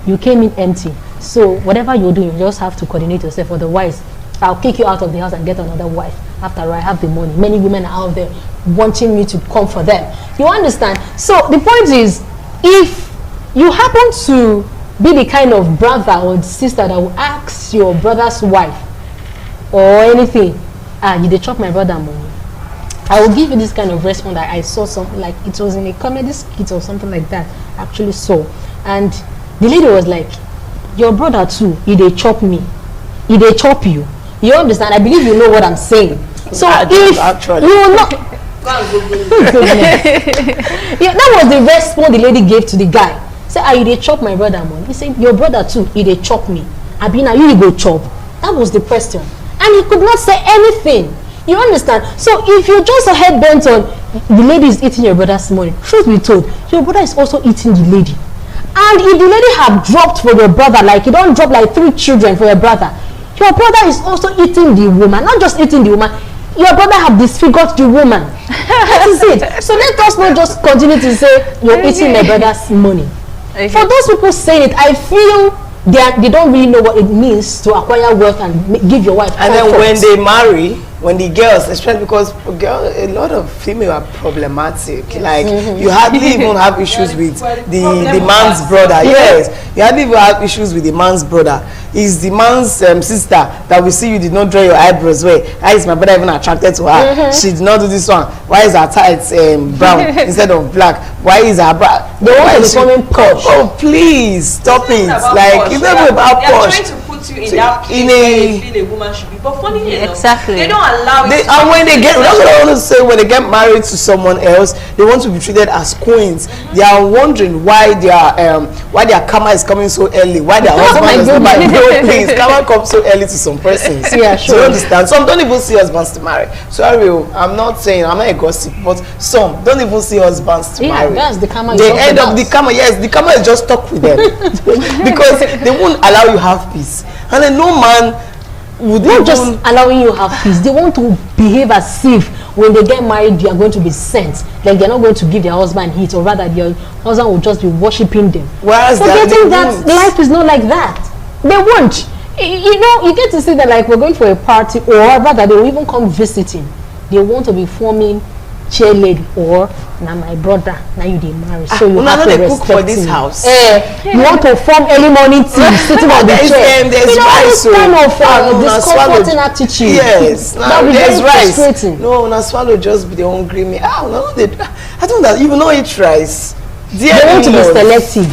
Speaker 5: you came in empty. So whatever you do, you just have to coordinate yourself. Otherwise, I'll kick you out of the house and get another wife. After I have the money. Many women are out there wanting me to come for them. You understand? So the point is, if you happen to be the kind of brother or sister that will ask your brother's wife or anything, you dey chop my brother money, I will give you this kind of response that I saw something like, it was in a comedy skit or something like that, actually saw. And the lady was like, your brother too, he dey chop me, he dey chop you. You understand? I believe you know what I'm saying. So if
Speaker 3: actually.
Speaker 5: you will not, yeah, that was the response the lady gave to the guy. Say, you dey chop my brother money. He said, your brother too, he dey chop me. Abina, you go chop. That was the question. And he could not say anything. You understand? So if you just head bent on the lady is eating your brother's money, truth be told, your brother is also eating the lady. And if the lady have dropped for your brother, like you don't drop like 3 children for your brother is also eating the woman. Not just eating the woman, your brother have disfigured the woman. That is it. So let us not just continue to say you're eating my brother's money. Okay. For those people saying it, I feel they don't really know what it means to acquire wealth and give your wife
Speaker 3: and
Speaker 5: comfort.
Speaker 3: then when they marry, when the girls, especially because a lot of female are problematic. Yes. Like you hardly even have issues with the man's brother. Yes, you hardly even have issues with the man's brother. Is the man's sister that we see you did not draw your eyebrows well? Why is my brother even attracted to her? She did not do this one. Why is her tights brown instead of black? Why is her bra?
Speaker 5: They want to become posh.
Speaker 3: Oh please stop it! Like it's not about posh.
Speaker 2: You in that place where they feel a woman should be, but funny enough,
Speaker 4: exactly,
Speaker 2: they don't allow it.
Speaker 3: And when they get, that's what I want to say, when they get married to someone else, they want to be treated as queens. They are wondering why their karma is coming so early, why their husband is not married. No, please, karma comes so early to some persons.
Speaker 5: Yeah, sure.
Speaker 3: Do you understand? Some don't even see husbands to marry. Sorry, I'm not saying, I'm not a gossip, but some don't even see husbands to marry.
Speaker 5: That's the karma.
Speaker 3: They end up the karma. Yes, the karma is just stuck with them because they won't allow you have peace. And then no man would
Speaker 5: not just allowing you have peace. They want to behave as if when they get married, they are going to be sent. Like they're not going to give their husband heat, or rather, their husband will just be worshiping them.
Speaker 3: Whereas
Speaker 5: forgetting that life is not like that. They won't. You know, you get to see that like we're going for a party, or rather, they will even come visiting. They want to be forming cheerlead or now my brother, now you did marry, so you have to respect
Speaker 3: for this house.
Speaker 5: You want to form early morning tea sitting on the chair.
Speaker 3: There's
Speaker 5: you know,
Speaker 3: rice,
Speaker 5: this kind of discomforting attitude.
Speaker 3: Yes,
Speaker 5: that will
Speaker 3: there's rice.
Speaker 5: Frustrating.
Speaker 3: No, now swallow just be the hungry me. No, I don't know. You know eat rice.
Speaker 5: They want to be selective.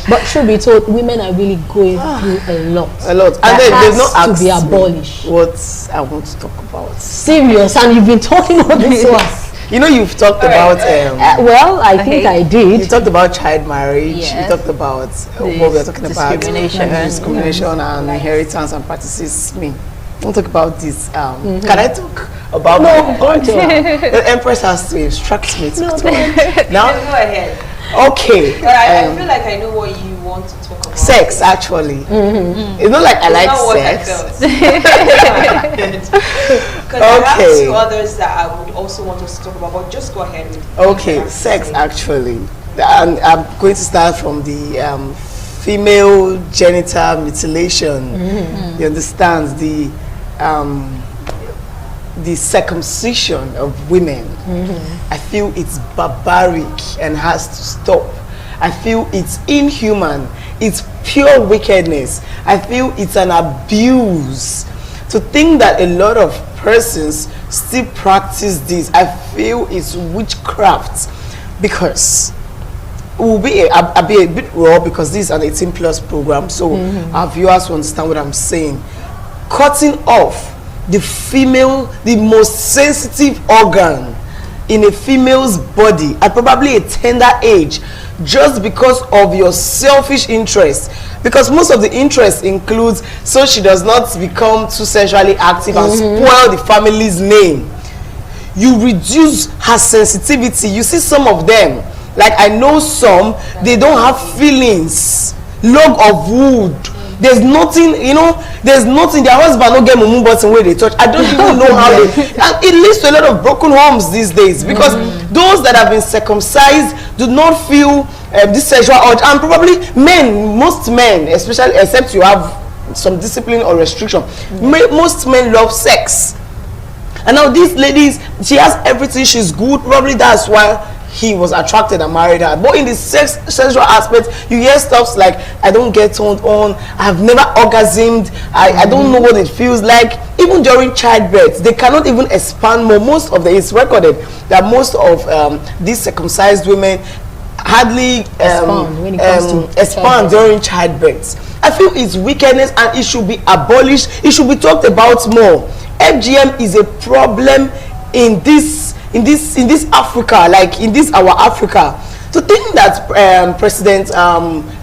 Speaker 5: But should be told, women are really going through a lot.
Speaker 3: A lot. And then they've not asked
Speaker 5: to be abolished.
Speaker 3: What I want to talk about.
Speaker 5: Serious, and you've been talking about this to us.
Speaker 3: You know, you've talked about
Speaker 5: well, I think I did.
Speaker 3: You talked about child marriage.
Speaker 4: Yes.
Speaker 3: You talked about what we're talking about,
Speaker 4: discrimination
Speaker 3: and inheritance and practices. Me, I want to talk about this. Can I talk about my part? The Empress has to instruct me to talk. Now,
Speaker 2: go ahead.
Speaker 3: Okay.
Speaker 2: But I feel like I know what you want to talk about.
Speaker 3: Sex, actually. It's not like I like sex.
Speaker 2: Because I have 2 others that I would also want us to talk about, but just go ahead with
Speaker 3: Okay, sex actually. And I'm going to start from the female genital mutilation. You understand? the circumcision of women. I feel it's barbaric and has to stop. I feel it's inhuman. It's pure wickedness. I feel it's an abuse. To think that a lot of persons still practice this, I feel it's witchcraft, because I'll be a bit raw because this is an 18+ program, so our viewers will understand what I'm saying. Cutting off the female, the most sensitive organ in a female's body at probably a tender age, just because of your selfish interest, because most of the interest includes so she does not become too sexually active and spoil the family's name. You reduce her sensitivity. You see some of them, like I know some, they don't have feelings. Log of wood. There's nothing, you know, there's nothing. Their husband don't get mumu button where they touch. I don't even know how they, and it leads to a lot of broken homes these days, because those that have been circumcised do not feel this sexual urge. And probably men, most men, especially, except you have some discipline or restriction, most men love sex. And now these ladies, she has everything, she's good, probably that's why he was attracted and married her. But in the sexual aspect, you hear stuff like, I don't get turned on, I've never orgasmed, I don't know what it feels like. Even during childbirth, they cannot even expand more. Most of the, it's recorded that most of these circumcised women hardly expand during childbirth. I feel it's wickedness and it should be abolished. It should be talked about more. FGM is a problem in this Africa, like in this our Africa. To think that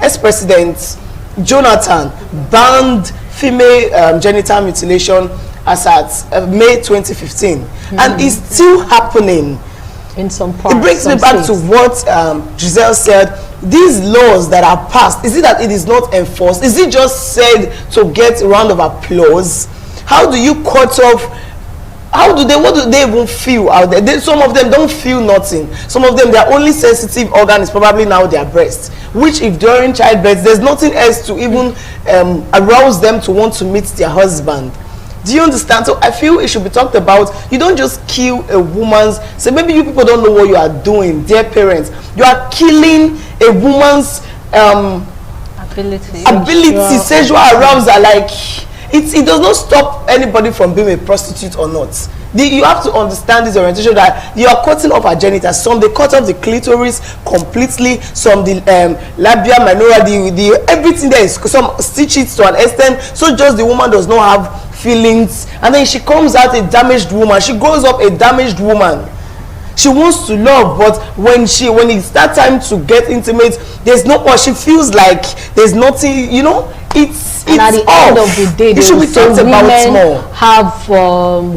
Speaker 3: ex-president Jonathan banned female genital mutilation as at May 2015, and it's still happening
Speaker 5: in some parts.
Speaker 3: It brings me back to what Giselle said. These laws that are passed, is it that it is not enforced? Is it just said to get a round of applause? How do you cut off? What do they even feel out there? Some of them don't feel nothing. Some of them, their only sensitive organ is probably now their breast, which if during childbirth there's nothing else to even arouse them to want to meet their husband. Do you understand? So I feel it should be talked about. You don't just kill a woman's, so maybe you people don't know what you are doing, dear parents. You are killing a woman's ability, sexual arousal. Like it does not stop anybody from being a prostitute or not. You have to understand this orientation, that you are cutting off her genitals. Some they cut off the clitoris completely, some the labia minora, the everything there is, some stitch it to an extent, so just the woman does not have feelings, and then she comes out a damaged woman. She grows up a damaged woman. She wants to love, but when it's that time to get intimate, there's no, or she feels like there's nothing, you know. It's
Speaker 5: at the end of the day,
Speaker 3: it should be talked about more.
Speaker 5: Have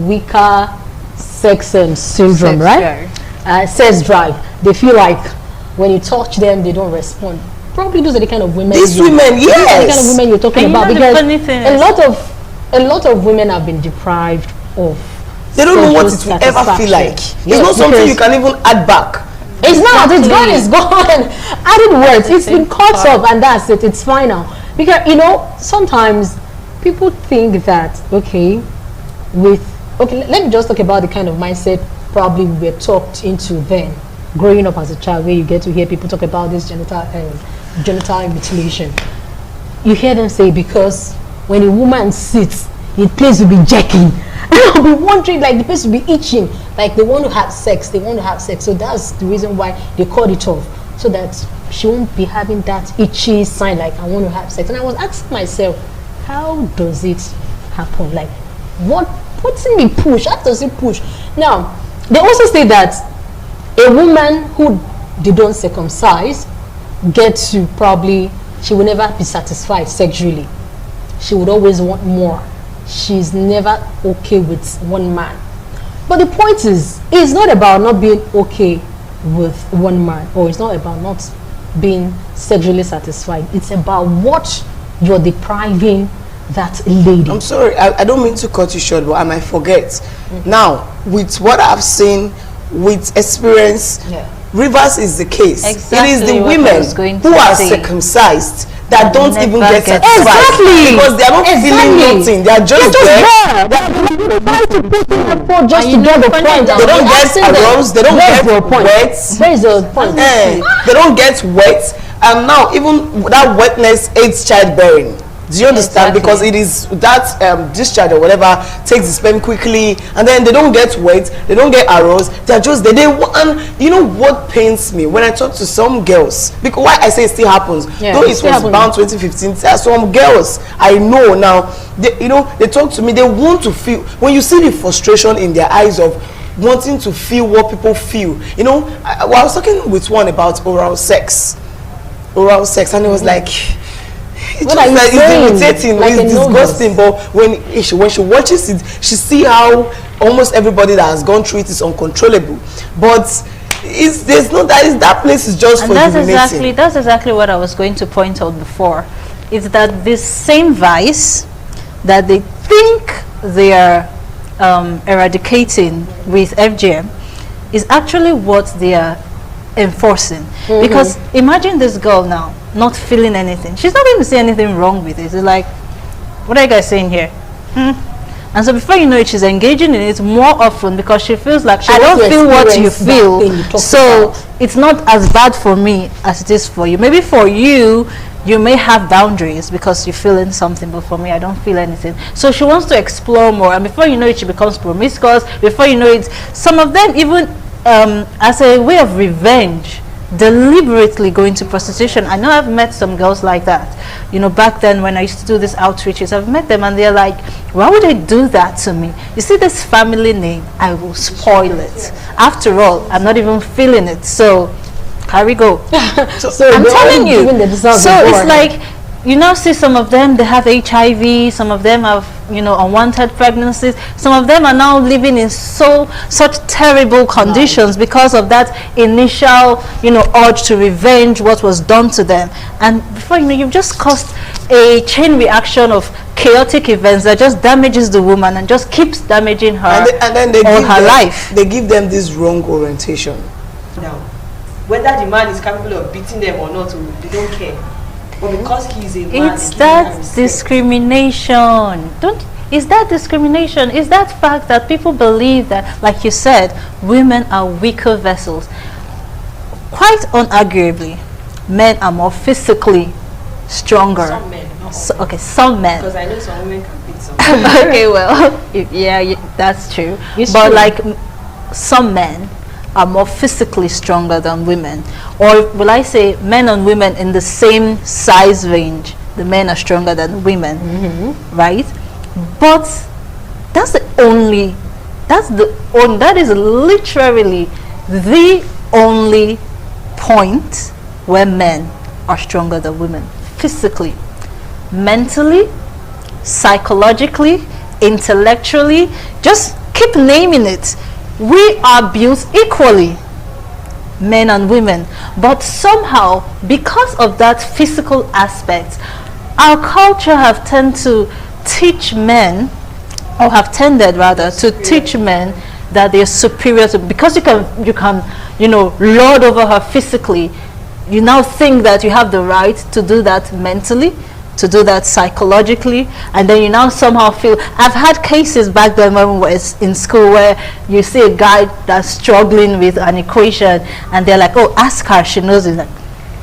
Speaker 5: weaker sex syndrome, right? Sex drive. They feel like when you touch them, they don't respond. Probably those are the kind of women.
Speaker 3: These women, yes.
Speaker 5: These are the kind of women you're talking about, because a lot of women have been deprived of.
Speaker 3: They don't know what it will ever feel like. It's not something you can even add back.
Speaker 5: It's not. It's gone. It's gone. Added words. It's been cut off, and that's it. It's final. Because sometimes people think that let me just talk about the kind of mindset probably we were talked into then, growing up as a child, where you get to hear people talk about this genital mutilation. You hear them say, because when a woman sits, the place will be jerking. And I'll be wondering, like, the place will be itching, like they want to have sex. So that's the reason why they cut it off, so that she won't be having that itchy sign, like I want to have sex. And I was asking myself, how does it happen? Like, what's in me push? How does it push? Now, they also say that a woman who they don't circumcise gets to probably, she will never be satisfied sexually. She would always want more. She's never okay with one man. But the point is, it's not about not being okay with one man, or it's not about not being sexually satisfied. It's about what you're depriving that lady. I'm
Speaker 3: sorry, I don't mean to cut you short, but I might forget. Now, with what I've seen, with experience, Rivers is the case. Exactly, it is the women who are circumcised that don't even
Speaker 4: Never
Speaker 3: get
Speaker 4: get
Speaker 3: satisfied.
Speaker 5: Exactly.
Speaker 3: Because they are not feeling nothing. They are just there.
Speaker 5: Try to put in effort just
Speaker 4: And
Speaker 5: to
Speaker 4: you
Speaker 5: get
Speaker 4: know,
Speaker 5: the
Speaker 4: funny
Speaker 5: point.
Speaker 4: enough,
Speaker 3: They don't get aroused. They don't
Speaker 5: Where's
Speaker 3: get
Speaker 5: your point?
Speaker 3: wet.
Speaker 5: Where's the point?
Speaker 3: They don't get wet. And now even that wetness aids childbearing. Do you understand?
Speaker 4: Exactly.
Speaker 3: Because it is that discharge or whatever takes the sperm quickly, and then they don't get wet, they don't get aroused. They're just they and you know what pains me when I talk to some girls, because why I say it still happens,
Speaker 5: Yeah,
Speaker 3: though
Speaker 5: it
Speaker 3: it
Speaker 5: still
Speaker 3: was
Speaker 5: happens.
Speaker 3: bound 2015. There are some girls I know now. They talk to me. They want to feel, when you see the frustration in their eyes of wanting to feel what people feel. I was talking with one about oral sex, and it was like. It's
Speaker 5: What are you saying?
Speaker 3: it's irritating,
Speaker 5: Like
Speaker 3: it's
Speaker 5: a novice.
Speaker 3: disgusting, but when she watches it, she see how almost everybody that has gone through it is uncontrollable. But it's that place is just
Speaker 4: And
Speaker 3: for
Speaker 4: that's
Speaker 3: urinating.
Speaker 4: exactly what I was going to point out before. It's that this same vice that they think they are eradicating with FGM is actually what they are enforcing. Because imagine this girl now not feeling anything. She's not going to see anything wrong with it. It's like, what are you guys saying here? And so before you know it, she's engaging in it more often because she feels like, I
Speaker 5: wants
Speaker 4: don't
Speaker 5: to
Speaker 4: feel what you
Speaker 5: experience that thing you
Speaker 4: feel,
Speaker 5: talked
Speaker 4: so
Speaker 5: about.
Speaker 4: it's not as bad for me as it is for you. Maybe for you, you may have boundaries because you're feeling something, but for me, I don't feel anything. So she wants to explore more, and before you know it, she becomes promiscuous. Before you know it, some of them even as a way of revenge, deliberately go into prostitution. I know I've met some girls like that. Back then when I used to do these outreaches, I've met them and they're like, why would they do that to me? You see this family name, I will spoil it. After all, I'm not even feeling it. So carry go.
Speaker 5: So
Speaker 4: I'm
Speaker 5: they're
Speaker 4: telling
Speaker 5: only
Speaker 4: you.
Speaker 5: giving themselves
Speaker 4: So
Speaker 5: a
Speaker 4: it's
Speaker 5: board.
Speaker 4: like, you now see some of them, they have HIV, some of them have, unwanted pregnancies, some of them are now living in such terrible conditions because of that initial, urge to revenge what was done to them. And before you know, you've just caused a chain reaction of chaotic events that just damages the woman and just keeps damaging her
Speaker 3: And then they
Speaker 4: all
Speaker 3: give
Speaker 4: her
Speaker 3: them,
Speaker 4: life.
Speaker 3: They give them this wrong orientation.
Speaker 2: Now, whether the man is capable of beating them or not, they don't care. But because he's a man,
Speaker 4: It's
Speaker 2: they give him
Speaker 4: that
Speaker 2: respect.
Speaker 4: discrimination. Is that discrimination? Is that fact that people believe that, like you said, women are weaker vessels? Quite unarguably, men are more physically stronger.
Speaker 2: Some men, not all.
Speaker 4: Okay, some men.
Speaker 2: Because I know some women can beat some.
Speaker 4: Okay, well, that's true.
Speaker 5: It's
Speaker 4: But
Speaker 5: true.
Speaker 4: like some men are more physically stronger than women, or will I say men and women in the same size range, the men are stronger than women, right? But that is literally the only point where men are stronger than women, physically, mentally, psychologically, intellectually. Just keep naming it. We are built equally, men and women, but somehow because of that physical aspect, our culture have tended to teach men, or have tended rather to teach men that they are superior to, because you can lord over her physically. You now think that you have the right to do that mentally, to do that psychologically, and then you now somehow feel. I've had cases back then when we were in school where you see a guy that's struggling with an equation and they're like, oh, ask her, she knows it. Like,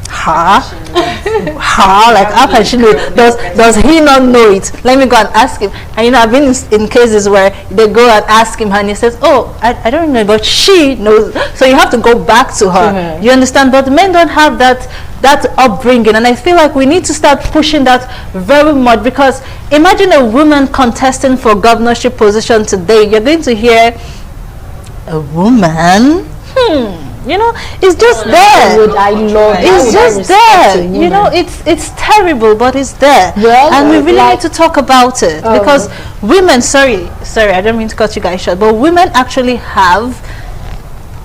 Speaker 4: her? Her? Like, how can she know it? Does he not know it? Let me go and ask him. And I've been in cases where they go and ask him and he says, oh, I don't know, but she knows. So you have to go back to her. You understand? But men don't have that upbringing, and I feel like we need to start pushing that very much, because imagine a woman contesting for governorship position today. You're going to hear a woman, it's just there. It's just there. It's terrible, but it's there.
Speaker 5: Well,
Speaker 4: and we really
Speaker 5: like-
Speaker 4: need to talk about it, because women, sorry, I don't mean to cut you guys short, but women actually have,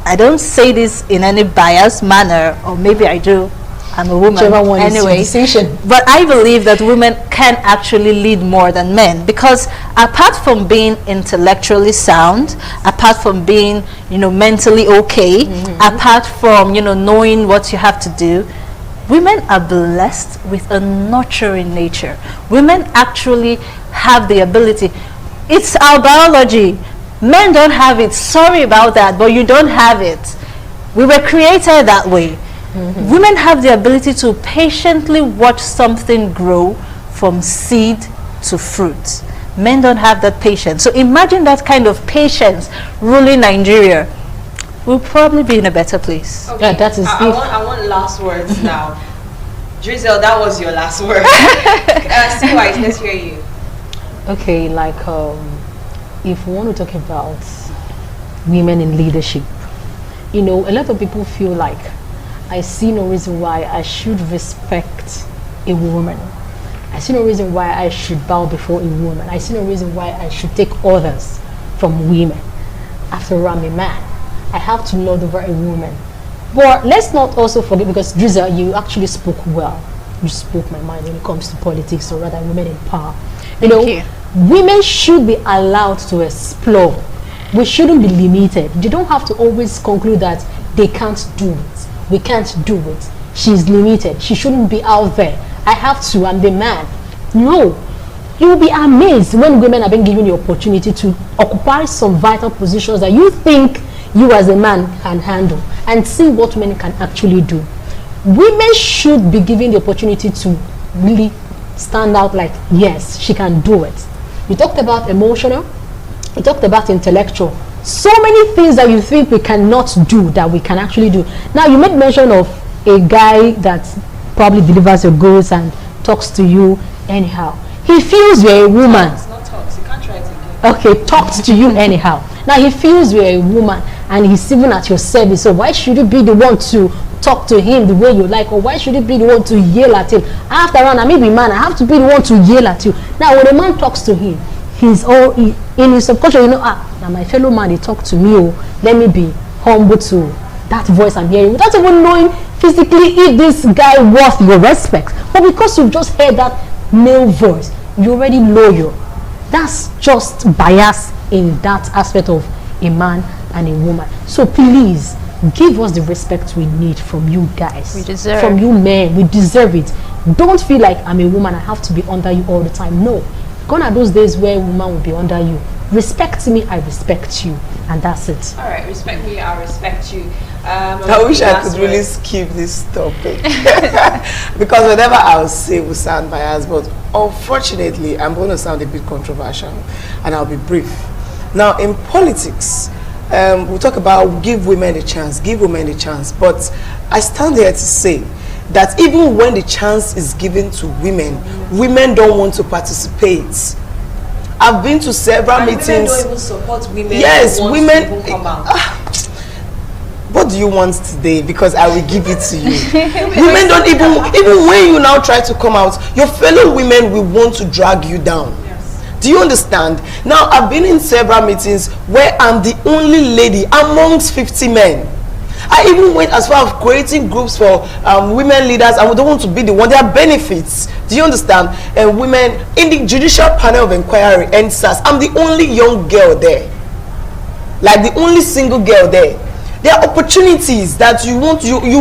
Speaker 4: I don't say this in any biased manner, or maybe I do, I'm a woman
Speaker 5: Whichever one is your
Speaker 4: anyway,
Speaker 5: decision.
Speaker 4: but I believe that women can actually lead more than men, because apart from being intellectually sound, apart from being mentally okay, apart from knowing what you have to do, women are blessed with a nurturing nature. Women actually have the ability. It's our biology. Men don't have it. Sorry about that, but you don't have it. We were created that way. Women have the ability to patiently watch something grow from seed to fruit. Men don't have that patience. So imagine that kind of patience ruling Nigeria. We'll probably be in a better place.
Speaker 2: Okay.
Speaker 5: Yeah, that is
Speaker 2: I want last words now. Drizzle, that was your last word. Steve White, let's hear you.
Speaker 5: Okay, like if we want to talk about women in leadership, you know, a lot of people feel like I see no reason why I should respect a woman. I see no reason why I should bow before a woman. I see no reason why I should take orders from women. After all, I'm a man. I have to lord over a woman. But let's not also forget, because Drizzle, you actually spoke well. You spoke my mind when it comes to politics, or rather women in power. You know, women should be allowed to explore. We shouldn't be limited. You don't have to always conclude that they can't do it. We can't do it. She's limited. She shouldn't be out there. I have to, I'm the man. No. You will be amazed when women have been given the opportunity to occupy some vital positions that you think you as a man can handle, and see what men can actually do. Women should be given the opportunity to really stand out like, yes, she can do it. You talked about emotional, you talked about intellectual. So many things that you think we cannot do that we can actually do. Now, you made mention of a guy that probably delivers your goods and talks to you anyhow. He feels you're a woman.
Speaker 2: It's not talks, you can't try it again.
Speaker 5: Okay, talks to you anyhow. Now he feels you're a woman and he's even at your service. So why should you be the one to talk to him the way you like, or why should you be the one to yell at him? After all, I may be man, I have to be the one to yell at you. Now when a man talks to him, he's all in his subconscious, you know, now my fellow man, they talk to me, oh, let me be humble to that voice I'm hearing, without even knowing physically if this guy worth your respect. But because you've just heard that male voice, you're already loyal. That's just bias in that aspect of a man and a woman. So please give us the respect we need from you guys.
Speaker 4: We deserve.
Speaker 5: From you men, we deserve it. Don't feel like I'm a woman, I have to be under you all the time. No. Gone are those days where a woman will be under you. Respect me, I respect you, and that's it.
Speaker 2: All right, respect me, I respect you.
Speaker 3: I wish I could really skip this topic because whatever I'll say will sound biased, but unfortunately I'm going to sound a bit controversial, and I'll be brief. Now, in politics, we talk about give women a chance, but I stand here to say that even when the chance is given to women, women don't want to participate. I've been to several meetings.
Speaker 2: Women don't even support women.
Speaker 3: Yes, women.
Speaker 2: To come out.
Speaker 3: What do you want today? Because I will give it to you. Women don't even when you now try to come out, your fellow women will want to drag you down.
Speaker 2: Yes.
Speaker 3: Do you understand? Now, I've been in several meetings where I'm the only lady amongst 50 men. I even went as far as creating groups for women leaders, and we don't want to be the one. There are benefits. Do you understand? And women in the judicial panel of inquiry and SAS, I'm the only young girl there, like the only single girl there. There are opportunities that you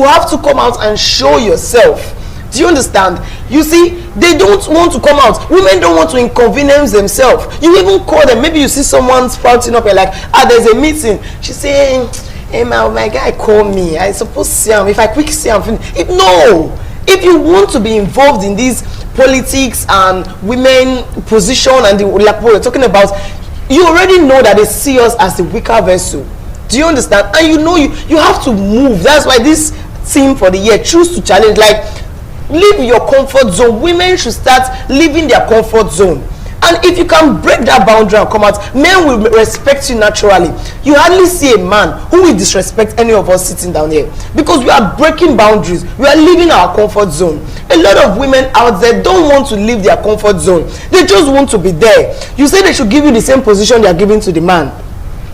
Speaker 3: have to come out and show yourself. Do you understand? You see, they don't want to come out. Women don't want to inconvenience themselves. You even call them. Maybe you see someone sprouting up, you're like, there's a meeting. She's saying, hey, my guy called me. I suppose see him. If I quick see him, no. If you want to be involved in these politics and women position and like what we're talking about, you already know that they see us as the weaker vessel. Do you understand? And you know you have to move. That's why this theme for the year, choose to challenge. Like, leave your comfort zone. Women should start leaving their comfort zone. And if you can break that boundary and come out, men will respect you naturally. You hardly see a man who will disrespect any of us sitting down here, because we are breaking boundaries. We are leaving our comfort zone. A lot of women out there don't want to leave their comfort zone. They just want to be there. You say they should give you the same position they are giving to the man.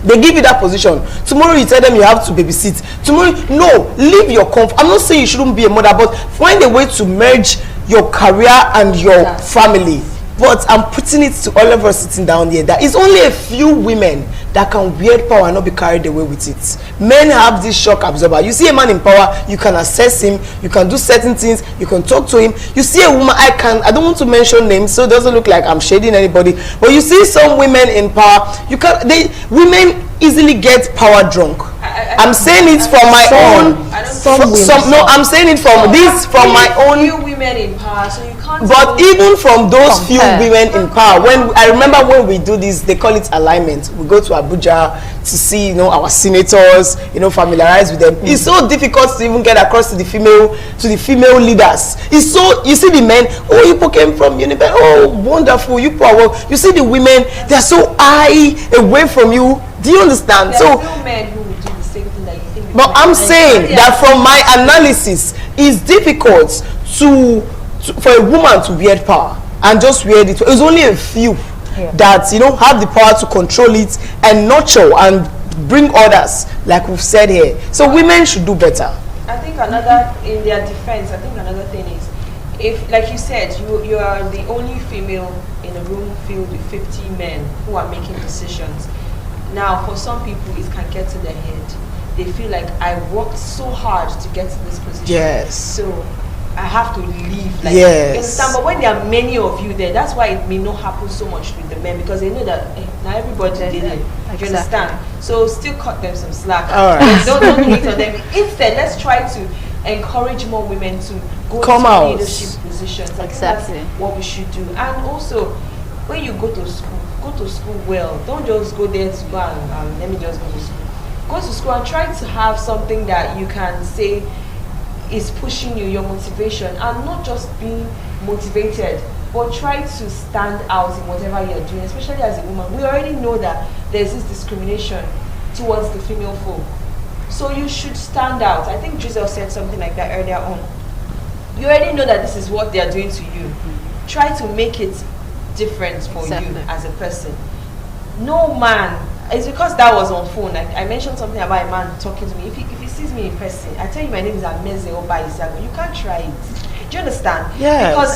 Speaker 3: They give you that position. Tomorrow you tell them you have to babysit. Tomorrow, no, leave your comfort. I'm not saying you shouldn't be a mother, but find a way to merge your career and your family. But I'm putting it to all of us sitting down here that it's only a few women that can wield power and not be carried away with it. Men have this shock absorber. You see a man in power, you can assess him, you can do certain things, you can talk to him. You see a woman, I don't want to mention names so it doesn't look like I'm shading anybody, but you see some women in power, women easily get power drunk. I'm saying it from my own. I'm saying it from my own.
Speaker 2: Few women in power, so you can't.
Speaker 3: But even from those few women in power, when I remember when we do this, they call it alignment. We go to Abuja to see, our senators, familiarize with them. It's so difficult to even get across to the female leaders. It's so, you see the men, oh, you came from Uniben, oh, wonderful, you power. You see the women, they're so high away from you. Do you understand?
Speaker 2: There are still men who will do the same thing that you think.
Speaker 3: But I'm saying that from my analysis, it's difficult for a woman to wield power and just wield it. It's only a few that have the power to control it and nurture and bring others, like we've said here. So women should do better.
Speaker 2: I think in their defense, another thing is, if, like you said, you are the only female in a room filled with 50 men who are making decisions. Now, for some people, it can get to their head. They feel like, I worked so hard to get to this position.
Speaker 3: Yes.
Speaker 2: So I have to leave. Like,
Speaker 3: yes.
Speaker 2: You understand? But when there are many of you there, that's why it may not happen so much with the men, because they know that now everybody did it.
Speaker 4: Exactly.
Speaker 2: You understand? So still cut them some slack.
Speaker 3: All right.
Speaker 2: Don't hate on them. Instead, let's try to encourage more women to go into leadership positions.
Speaker 4: Exactly.
Speaker 2: That's what we should do. And also, when you go to school well. Don't just go there to go and let me just go to school. Go to school and try to have something that you can say is pushing you, your motivation, and not just being motivated, but try to stand out in whatever you're doing, especially as a woman. We already know that there's this discrimination towards the female folk. So you should stand out. I think Giselle said something like that earlier on. You already know that this is what they are doing to you. Try to make it different for you as a person. No man, it's because that was on phone. I mentioned something about a man talking to me. If he sees me in person, I tell you my name is Ameze Oba Isiago, you can't try it. Do you understand?
Speaker 3: Yes.
Speaker 2: Because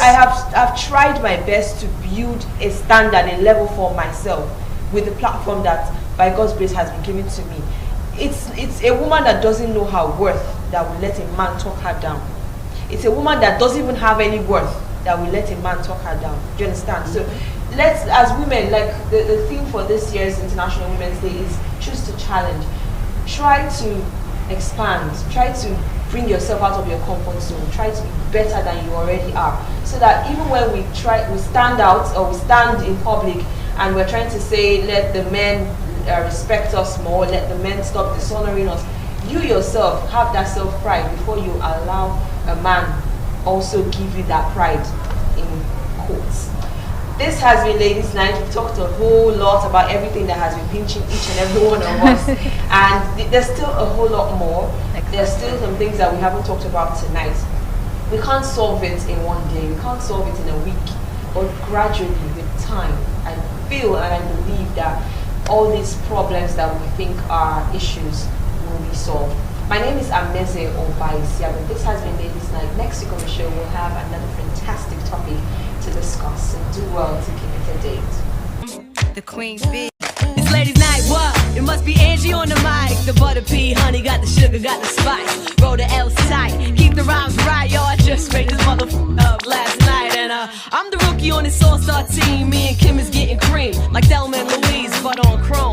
Speaker 2: I've tried my best to build a standard, a level for myself with the platform that by God's grace has been given to me. It's a woman that doesn't know her worth that will let a man talk her down. It's a woman that doesn't even have any worth that will let a man talk her down. Do you understand? So let's, as women, like the theme for this year's International Women's Day is choose to challenge. Try to expand. Try to bring yourself out of your comfort zone. Try to be better than you already are. So that even when we stand out or we stand in public and we're trying to say, let the men respect us more, let the men stop dishonoring us, you yourself have that self-pride before you allow a man also give you that pride in quotes. This has been Ladies Night. We've talked a whole lot about everything that has been pinching each and every one of us, and there's still a whole lot more. There's still some things that we haven't talked about tonight. We can't solve it in one day, we can't solve it in a week, but gradually with time, I feel and I believe that all these problems that we think are issues will be solved. My name is Ameze Obaisiago. This has been Ladies Night. Next week on the show, we'll have another fantastic topic to discuss. So do well to keep it a date.
Speaker 1: The Queen Bee. It's Ladies Night, what? It must be Angie on the mic. The butter pea, honey, got the sugar, got the spice. Roll the L tight, keep the rhymes right, yo. I just made this motherfucker up last night. And I'm the rookie on this all-star team. Me and Kim is getting cream, like Thelma and Louise, but on chrome.